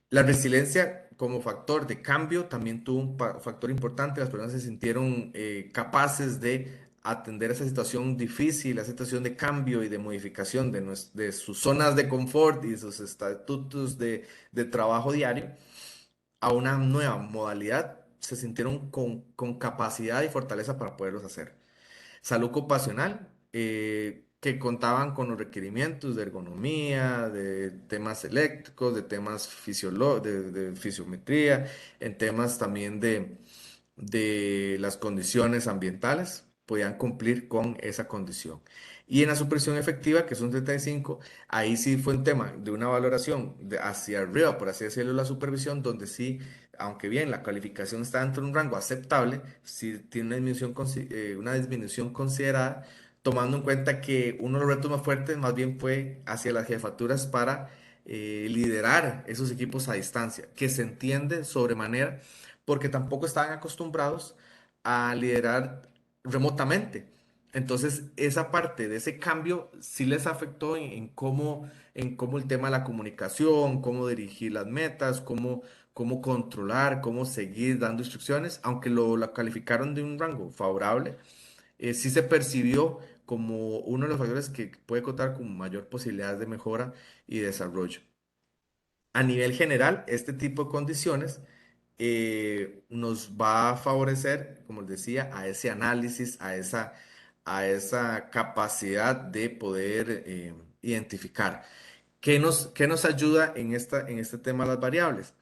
La resiliencia como factor de cambio también tuvo un factor importante. Las personas se sintieron capaces de atender esa situación difícil, esa situación de cambio y de modificación de sus zonas de confort y sus estatutos de trabajo diario a una nueva modalidad. Se sintieron con capacidad y fortaleza para poderlos hacer. Salud ocupacional, que contaban con los requerimientos de ergonomía, de temas eléctricos, de temas de fisiometría, en temas también de las condiciones ambientales, podían cumplir con esa condición. Y en la supervisión efectiva, que son 35, ahí sí fue un tema de una valoración hacia arriba, por así decirlo, la supervisión, donde sí, aunque bien la calificación está dentro de un rango aceptable, sí tiene una disminución considerada, tomando en cuenta que uno de los retos más fuertes más bien fue hacia las jefaturas para liderar esos equipos a distancia, que se entiende sobremanera porque tampoco estaban acostumbrados a liderar remotamente. Entonces, esa parte de ese cambio sí les afectó en cómo el tema de la comunicación, cómo dirigir las metas, cómo controlar, cómo seguir dando instrucciones, aunque lo calificaron de un rango favorable, sí se percibió como uno de los factores que puede contar con mayor posibilidad de mejora y desarrollo. A nivel general, este tipo de condiciones nos va a favorecer, como les decía, a ese análisis, a esa capacidad de poder identificar. Qué nos ayuda en este tema de las variables?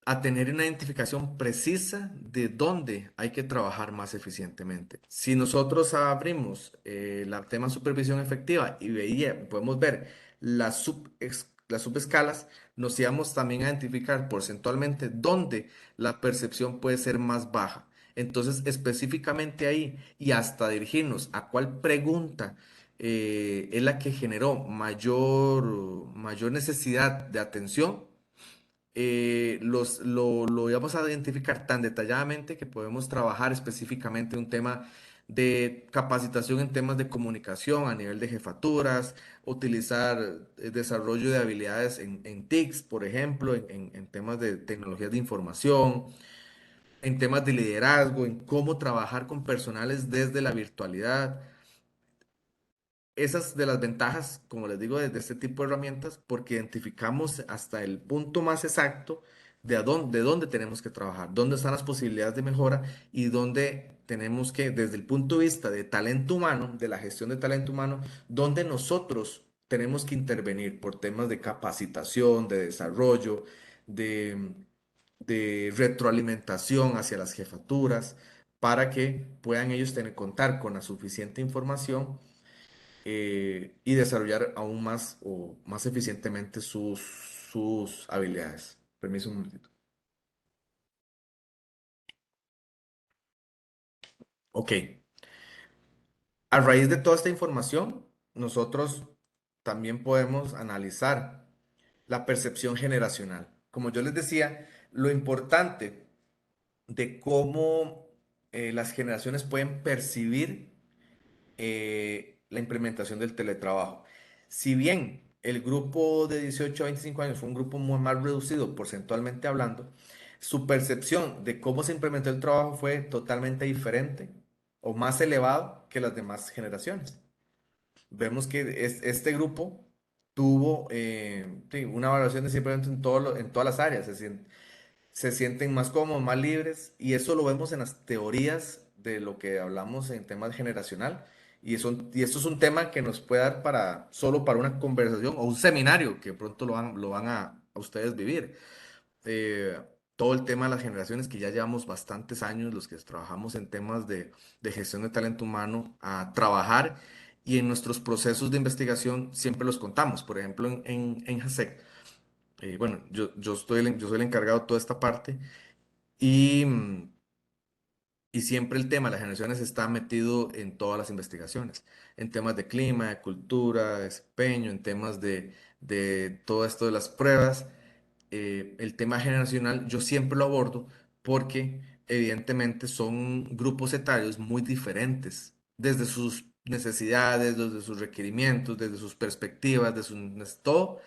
A tener una identificación precisa de dónde hay que trabajar más eficientemente. Si nosotros abrimos la tema supervisión efectiva y podemos ver las subescalas, nos íbamos también a identificar porcentualmente dónde la percepción puede ser más baja. Entonces, específicamente ahí y hasta dirigirnos a cuál pregunta es la que generó mayor necesidad de atención, lo íbamos a identificar tan detalladamente que podemos trabajar específicamente un tema de capacitación en temas de comunicación a nivel de jefaturas, utilizar desarrollo de habilidades en TICs, por ejemplo, en temas de tecnologías de información, en temas de liderazgo, en cómo trabajar con personales desde la virtualidad. Esas de las ventajas, como les digo, de este tipo de herramientas, porque identificamos hasta el punto más exacto de dónde tenemos que trabajar, dónde están las posibilidades de mejora y dónde tenemos que, desde el punto de vista de talento humano, de la gestión de talento humano, dónde nosotros tenemos que intervenir por temas de capacitación, de desarrollo, de, de retroalimentación hacia las jefaturas, para que puedan ellos contar con la suficiente información y desarrollar aún más o más eficientemente sus habilidades. Permiso un momentito. Ok, a raíz de toda esta información, nosotros también podemos analizar la percepción generacional. Como yo les decía, lo importante de cómo las generaciones pueden percibir la implementación del teletrabajo. Si bien el grupo de 18 a 25 años fue un grupo muy más reducido porcentualmente hablando, su percepción de cómo se implementó el trabajo fue totalmente diferente o más elevado que las demás generaciones. Vemos que este grupo tuvo sí, una evaluación de simplemente en todas las áreas, se sienten más cómodos, más libres, y eso lo vemos en las teorías de lo que hablamos en temas generacional. Y esto es un tema que nos puede dar solo para una conversación o un seminario que pronto lo van a ustedes vivir. Eh, Todo el tema de las generaciones, que ya llevamos bastantes años, los que trabajamos en temas de gestión de talento humano, a trabajar, y en nuestros procesos de investigación siempre los contamos. Por ejemplo, en JASEC, bueno, yo soy el encargado de toda esta parte y, y siempre el tema de las generaciones está metido en todas las investigaciones, en temas de clima, de cultura, de desempeño, en temas de todo esto de las pruebas. El tema generacional yo siempre lo abordo porque evidentemente son grupos etarios muy diferentes, desde sus necesidades, desde sus requerimientos, desde sus perspectivas, todo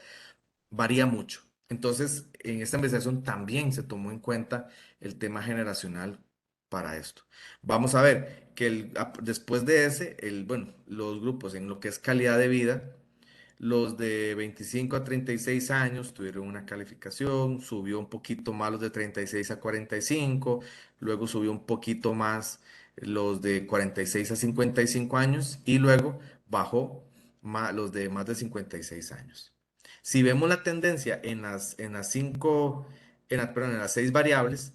varía mucho. Entonces, en esta investigación también se tomó en cuenta el tema generacional para esto. Vamos a ver que después de bueno, los grupos en lo que es calidad de vida, los de 25 a 36 años tuvieron una calificación, subió un poquito más los de 36 a 45, luego subió un poquito más los de 46 a 55 años y luego bajó los de más de 56 años. Si vemos la tendencia perdón, en las seis variables,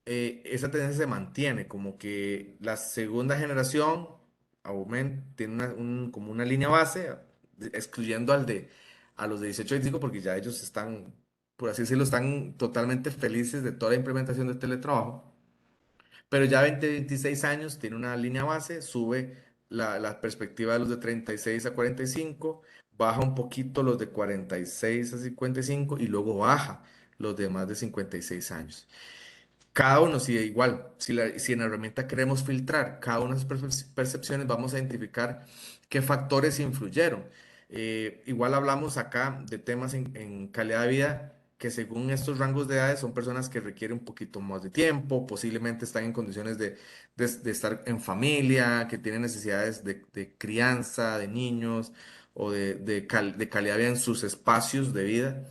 esa tendencia se mantiene, como que la segunda generación tiene como una línea base, excluyendo a los de 18 a 25, porque ya ellos están, por así decirlo, están totalmente felices de toda la implementación del teletrabajo. Pero ya 20, 26 años tiene una línea base, sube la perspectiva de los de 36 a 45, baja un poquito los de 46 a 55 y luego baja los de más de 56 años. Cada uno, si igual, si en la herramienta queremos filtrar cada una de esas percepciones, vamos a identificar qué factores influyeron. Igual hablamos acá de temas en calidad de vida, que según estos rangos de edades son personas que requieren un poquito más de tiempo, posiblemente están en condiciones de estar en familia, que tienen necesidades de crianza, de niños o de calidad de vida en sus espacios de vida.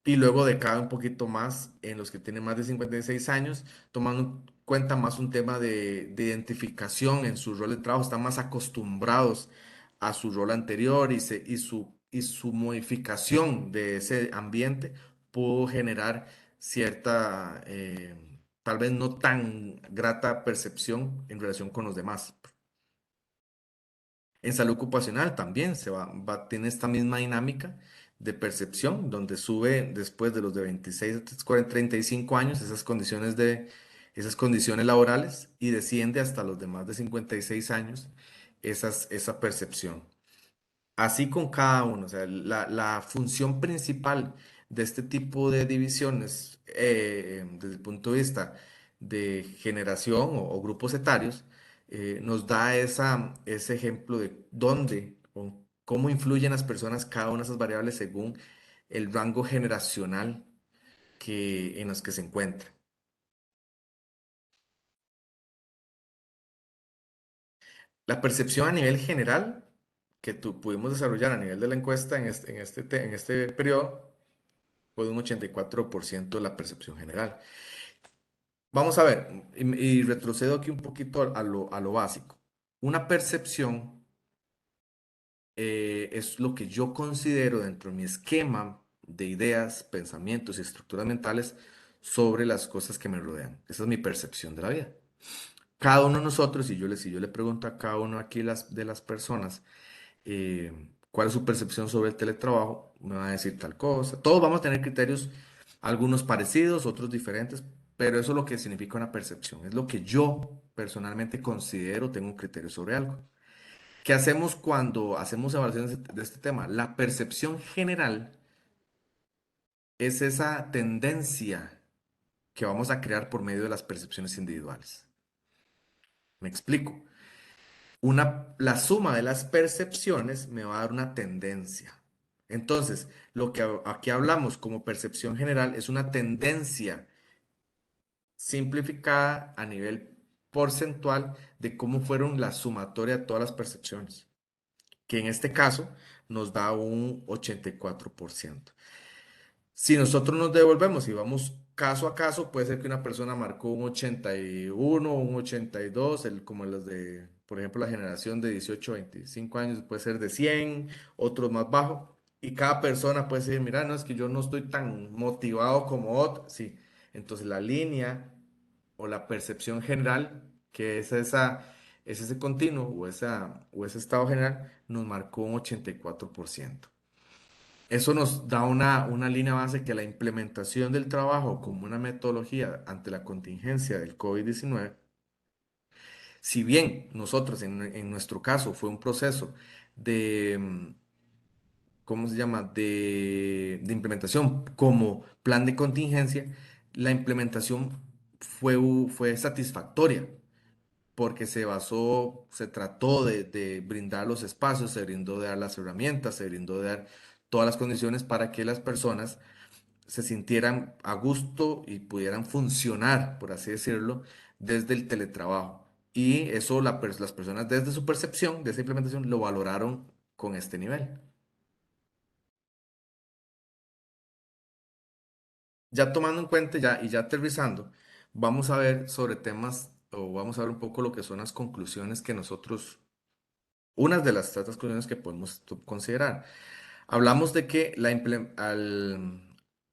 y luego decae un poquito más en los que tienen más de 56 años, tomando en cuenta más un tema de identificación en su rol de trabajo, están más acostumbrados a su rol anterior y su modificación de ese ambiente pudo generar cierta, tal vez no tan grata percepción en relación con los demás. En salud ocupacional también tiene esta misma dinámica de percepción, donde sube después de los de 26 a 35 años esas condiciones laborales y desciende hasta los de más de 56 años esa percepción. Así con cada uno, o sea, la función principal de este tipo de divisiones, desde el punto de vista de generación o grupos etarios, nos da ese ejemplo de dónde o cómo influyen las personas cada una de esas variables según el rango generacional en los que se encuentran. La percepción a nivel general que pudimos desarrollar a nivel de la encuesta en este periodo fue de un 84% de la percepción general. Vamos a ver, y retrocedo aquí un poquito a lo básico. Una percepción es lo que yo considero dentro de mi esquema de ideas, pensamientos y estructuras mentales sobre las cosas que me rodean. Esa es mi percepción de la vida. Cada uno de nosotros, si yo le pregunto a cada uno aquí de las personas, cuál es su percepción sobre el teletrabajo, me va a decir tal cosa. Todos vamos a tener criterios, algunos parecidos, otros diferentes, pero eso es lo que significa una percepción. Es lo que yo personalmente considero, tengo un criterio sobre algo. ¿Qué hacemos cuando hacemos evaluaciones de este tema? La percepción general es esa tendencia que vamos a crear por medio de las percepciones individuales. Me explico. La suma de las percepciones me va a dar una tendencia. Entonces, lo que aquí hablamos como percepción general es una tendencia simplificada a nivel porcentual de cómo fueron la sumatoria de todas las percepciones, que en este caso nos da un 84%. Si nosotros nos devolvemos y vamos caso a caso, puede ser que una persona marcó un 81, un 82, como los de, por ejemplo, la generación de 18 a 25 años puede ser de 100, otros más bajo. Y cada persona puede decir, mira, no, es que yo no estoy tan motivado como otro. Sí, entonces la línea o la percepción general, que es ese continuo o ese estado general, nos marcó un 84%. Eso nos da una línea base que la implementación del trabajo como una metodología ante la contingencia del COVID-19, si bien nosotros en nuestro caso fue un proceso de, ¿cómo se llama?, de implementación como plan de contingencia, la implementación fue satisfactoria porque se trató de brindar los espacios, se brindó de dar las herramientas, se brindó de dar todas las condiciones para que las personas se sintieran a gusto y pudieran funcionar, por así decirlo, desde el teletrabajo. Y eso las personas desde su percepción de esa implementación lo valoraron con este nivel. Ya tomando en cuenta y ya aterrizando, vamos a ver sobre temas o vamos a ver un poco lo que son las conclusiones que nosotros, unas de las tantas conclusiones que podemos considerar. Hablamos de que al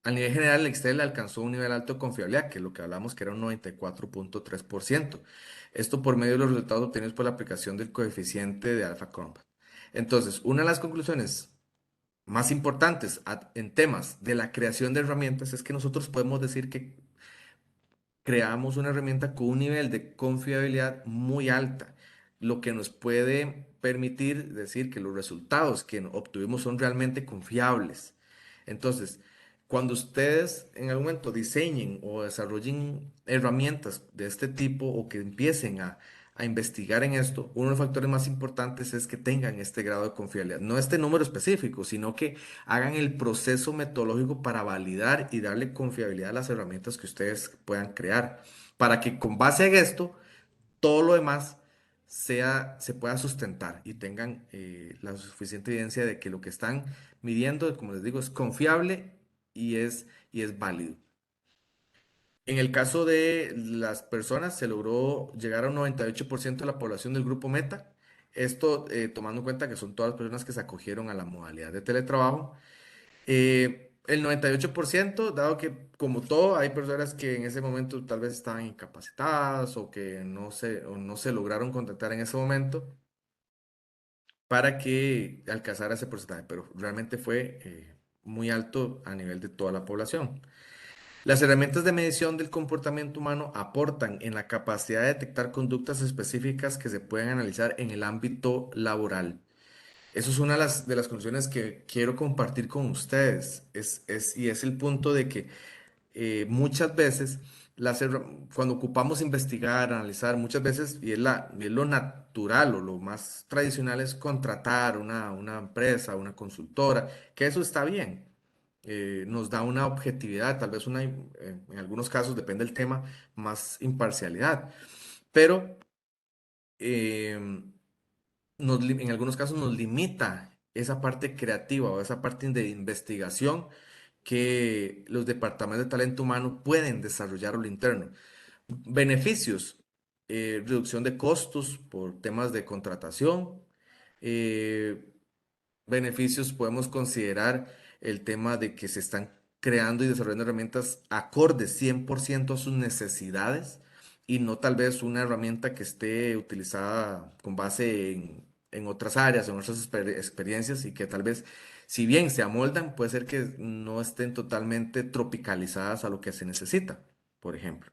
nivel general el Excel alcanzó un nivel alto de confiabilidad, que es lo que hablamos que era un 94.3%. Esto por medio de los resultados obtenidos por la aplicación del coeficiente de Alpha Combat. Entonces, una de las conclusiones más importantes en temas de la creación de herramientas es que nosotros podemos decir que creamos una herramienta con un nivel de confiabilidad muy alta, lo que nos puede permitir decir que los resultados que obtuvimos son realmente confiables. Entonces, cuando ustedes en algún momento diseñen o desarrollen herramientas de este tipo o que empiecen a investigar en esto, uno de los factores más importantes es que tengan este grado de confiabilidad. No este número específico, sino que hagan el proceso metodológico para validar y darle confiabilidad a las herramientas que ustedes puedan crear, para que con base en esto, todo lo demás se pueda sustentar y tengan la suficiente evidencia de que lo que están midiendo, como les digo, es confiable y es válido. En el caso de las personas, se logró llegar a un 98% de la población del grupo Meta. Esto tomando en cuenta que son todas las personas que se acogieron a la modalidad de teletrabajo. El 98%, dado que como todo, hay personas que en ese momento tal vez estaban incapacitadas o no se lograron contactar en ese momento para que alcanzara ese porcentaje, pero realmente fue muy alto a nivel de toda la población. Las herramientas de medición del comportamiento humano aportan en la capacidad de detectar conductas específicas que se pueden analizar en el ámbito laboral. Eso es una de las conclusiones que quiero compartir con ustedes. Y es el punto de que muchas veces cuando ocupamos investigar, analizar, muchas veces, y es lo natural o lo más tradicional es contratar una empresa, una consultora, que eso está bien. Nos da una objetividad, tal vez en algunos casos, depende del tema, más imparcialidad. Pero em, en algunos casos nos limita esa parte creativa o esa parte de investigación que los departamentos de talento humano pueden desarrollar a lo interno. Beneficios, reducción de costos por temas de contratación. eh, Beneficios podemos considerar el tema de que se están creando y desarrollando herramientas acordes 100% a sus necesidades y no tal vez una herramienta que esté utilizada con base en otras áreas, en otras experiencias y que tal vez, si bien se amoldan, puede ser que no estén totalmente tropicalizadas a lo que se necesita, por ejemplo.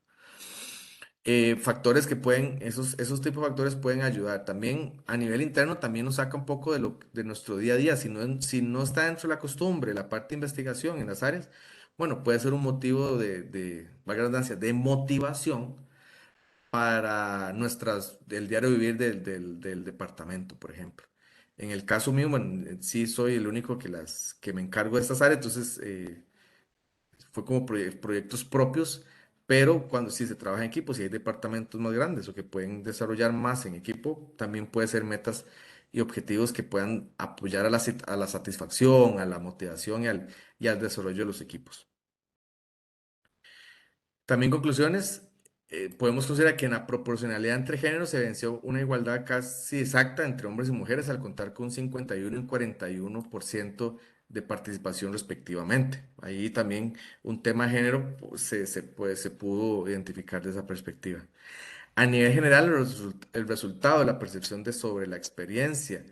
Factores que esos tipos de factores pueden ayudar. También a nivel interno, también nos saca un poco de nuestro día a día. Si no está dentro de la costumbre, la parte de investigación en las áreas, bueno, puede ser un motivo valga la redundancia, de motivación para del diario vivir del departamento, por ejemplo. En el caso mío, bueno, sí soy el único que me encargo de estas áreas, entonces fue como proyectos propios, pero cuando sí se trabaja en equipo, si hay departamentos más grandes o que pueden desarrollar más en equipo, también puede ser metas y objetivos que puedan apoyar a la satisfacción, a la motivación y al desarrollo de los equipos. También conclusiones, podemos considerar que en la proporcionalidad entre géneros se venció una igualdad casi exacta entre hombres y mujeres al contar con 51 y 41% de participación respectivamente. Ahí también un tema de género pues, se pudo identificar de esa perspectiva. A nivel general, el resultado de la percepción de sobre la experiencia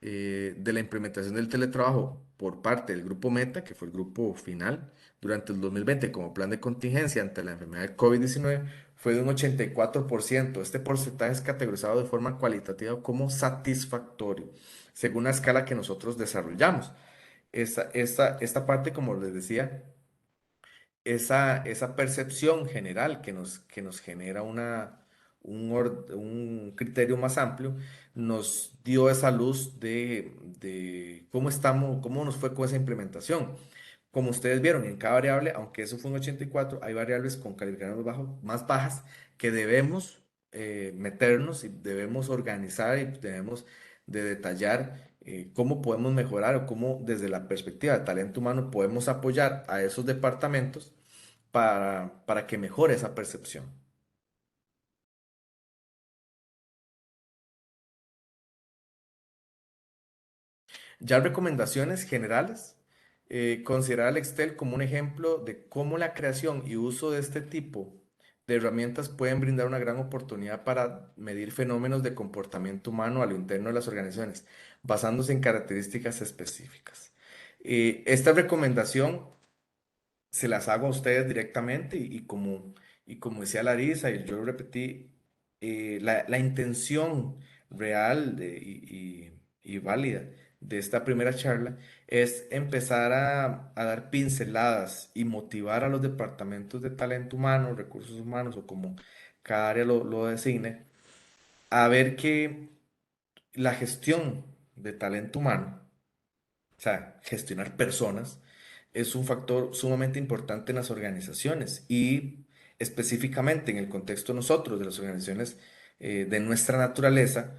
de la implementación del teletrabajo por parte del grupo Meta, que fue el grupo final, durante el 2020 como plan de contingencia ante la enfermedad de COVID-19 fue de un 84%. Este porcentaje es categorizado de forma cualitativa como satisfactorio, según la escala que nosotros desarrollamos. Esta parte, como les decía, esa percepción general que nos genera un criterio más amplio, nos dio esa luz de cómo nos fue con esa implementación. Como ustedes vieron, en cada variable, aunque eso fue un 84, hay variables con calificaciones más bajas que debemos meternos y debemos organizar y debemos de detallar cómo podemos mejorar o cómo desde la perspectiva de talento humano podemos apoyar a esos departamentos para que mejore esa percepción. Ya recomendaciones generales, considerar el Excel como un ejemplo de cómo la creación y uso de este tipo de herramientas pueden brindar una gran oportunidad para medir fenómenos de comportamiento humano a lo interno de las organizaciones, basándose en características específicas. Esta recomendación se las hago a ustedes directamente y como decía Larisa y yo lo repetí, la intención real y válida de esta primera charla es empezar a dar pinceladas y motivar a los departamentos de talento humano, recursos humanos o como cada área lo designe, a ver que la gestión de talento humano, o sea, gestionar personas es un factor sumamente importante en las organizaciones y específicamente en el contexto de nosotros, de las organizaciones de nuestra naturaleza,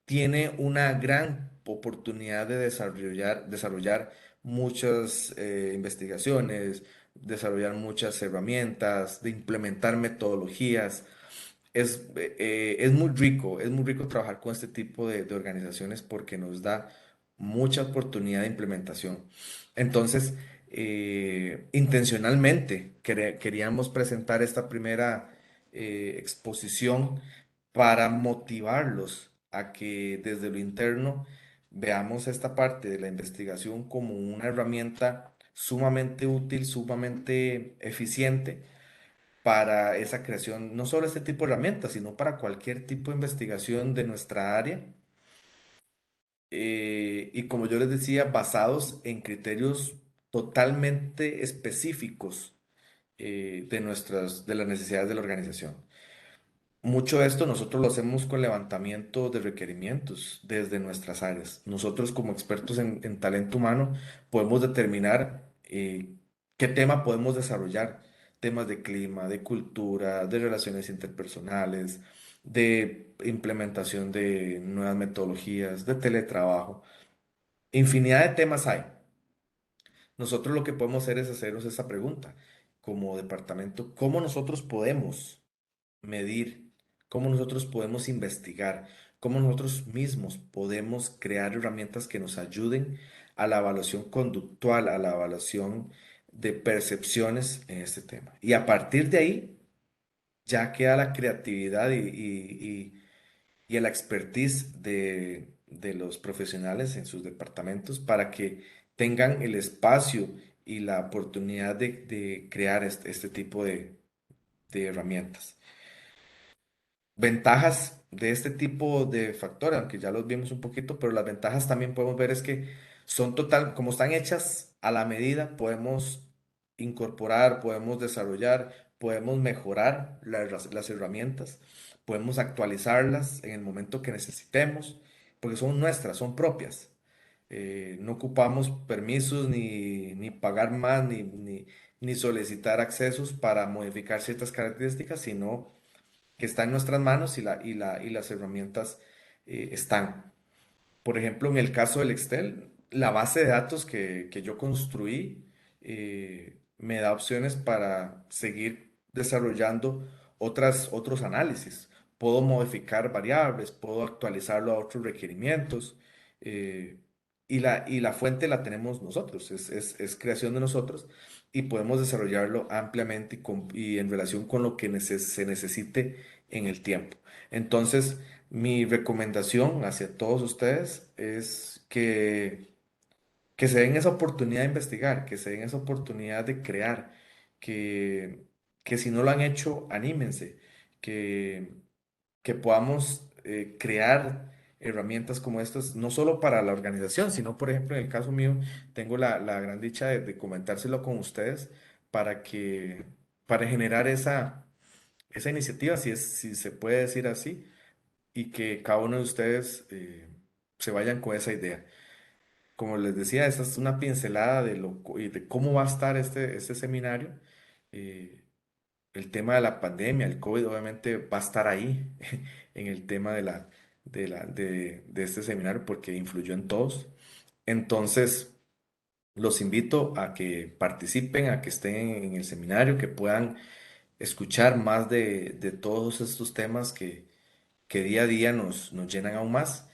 tiene una gran oportunidad de desarrollar muchas investigaciones, desarrollar muchas herramientas, de implementar metodologías. Es muy rico trabajar con este tipo de organizaciones porque nos da mucha oportunidad de implementación. Entonces, intencionalmente queríamos presentar esta primera exposición para motivarlos a que desde lo interno veamos esta parte de la investigación como una herramienta sumamente útil, sumamente eficiente para esa creación, no solo este tipo de herramientas, sino para cualquier tipo de investigación de nuestra área. Y como yo les decía, basados en criterios totalmente específicos de las necesidades de la organización. Mucho de esto nosotros lo hacemos con levantamiento de requerimientos desde nuestras áreas. Nosotros como expertos en talento humano podemos determinar qué tema podemos desarrollar. Temas de clima, de cultura, de relaciones interpersonales, de implementación de nuevas metodologías, de teletrabajo. Infinidad de temas hay. Nosotros lo que podemos hacer es hacernos esa pregunta como departamento, ¿cómo nosotros podemos medir, cómo nosotros podemos investigar, cómo nosotros mismos podemos crear herramientas que nos ayuden a la evaluación conductual, a la evaluación de percepciones en este tema? Y a partir de ahí ya queda la creatividad y la expertise de los profesionales en sus departamentos para que tengan el espacio y la oportunidad de crear este tipo de herramientas. Ventajas de este tipo de factores, aunque ya los vimos un poquito, pero las ventajas también podemos ver es que son total, como están hechas a la medida, podemos incorporar, podemos desarrollar, podemos mejorar las herramientas, podemos actualizarlas en el momento que necesitemos, porque son nuestras, son propias. No ocupamos permisos ni pagar más, ni solicitar accesos para modificar ciertas características, sino que está en nuestras manos y las herramientas están. Por ejemplo, en el caso del Excel, la base de datos que yo construí me da opciones para seguir desarrollando otros análisis. Puedo modificar variables, puedo actualizarlo a otros requerimientos eh, y la fuente la tenemos nosotros, es creación de nosotros y podemos desarrollarlo ampliamente y en relación con lo que se necesite en el tiempo. Entonces, mi recomendación hacia todos ustedes es que se den esa oportunidad de investigar, que se den esa oportunidad de crear, que, que si no lo han hecho, anímense, que, que podamos crear herramientas como estas, no solo para la organización, sino, por ejemplo, en el caso mío, tengo la gran dicha de comentárselo con ustedes para para generar esa iniciativa, si se puede decir así, y que cada uno de ustedes se vayan con esa idea. Como les decía, esta es una pincelada y de cómo va a estar este seminario. Eh, el tema de la pandemia, el COVID, obviamente va a estar ahí en el tema de este seminario porque influyó en todos. Entonces, los invito a que participen, a que estén en el seminario, que puedan escuchar más de todos estos temas que día a día nos llenan aún más.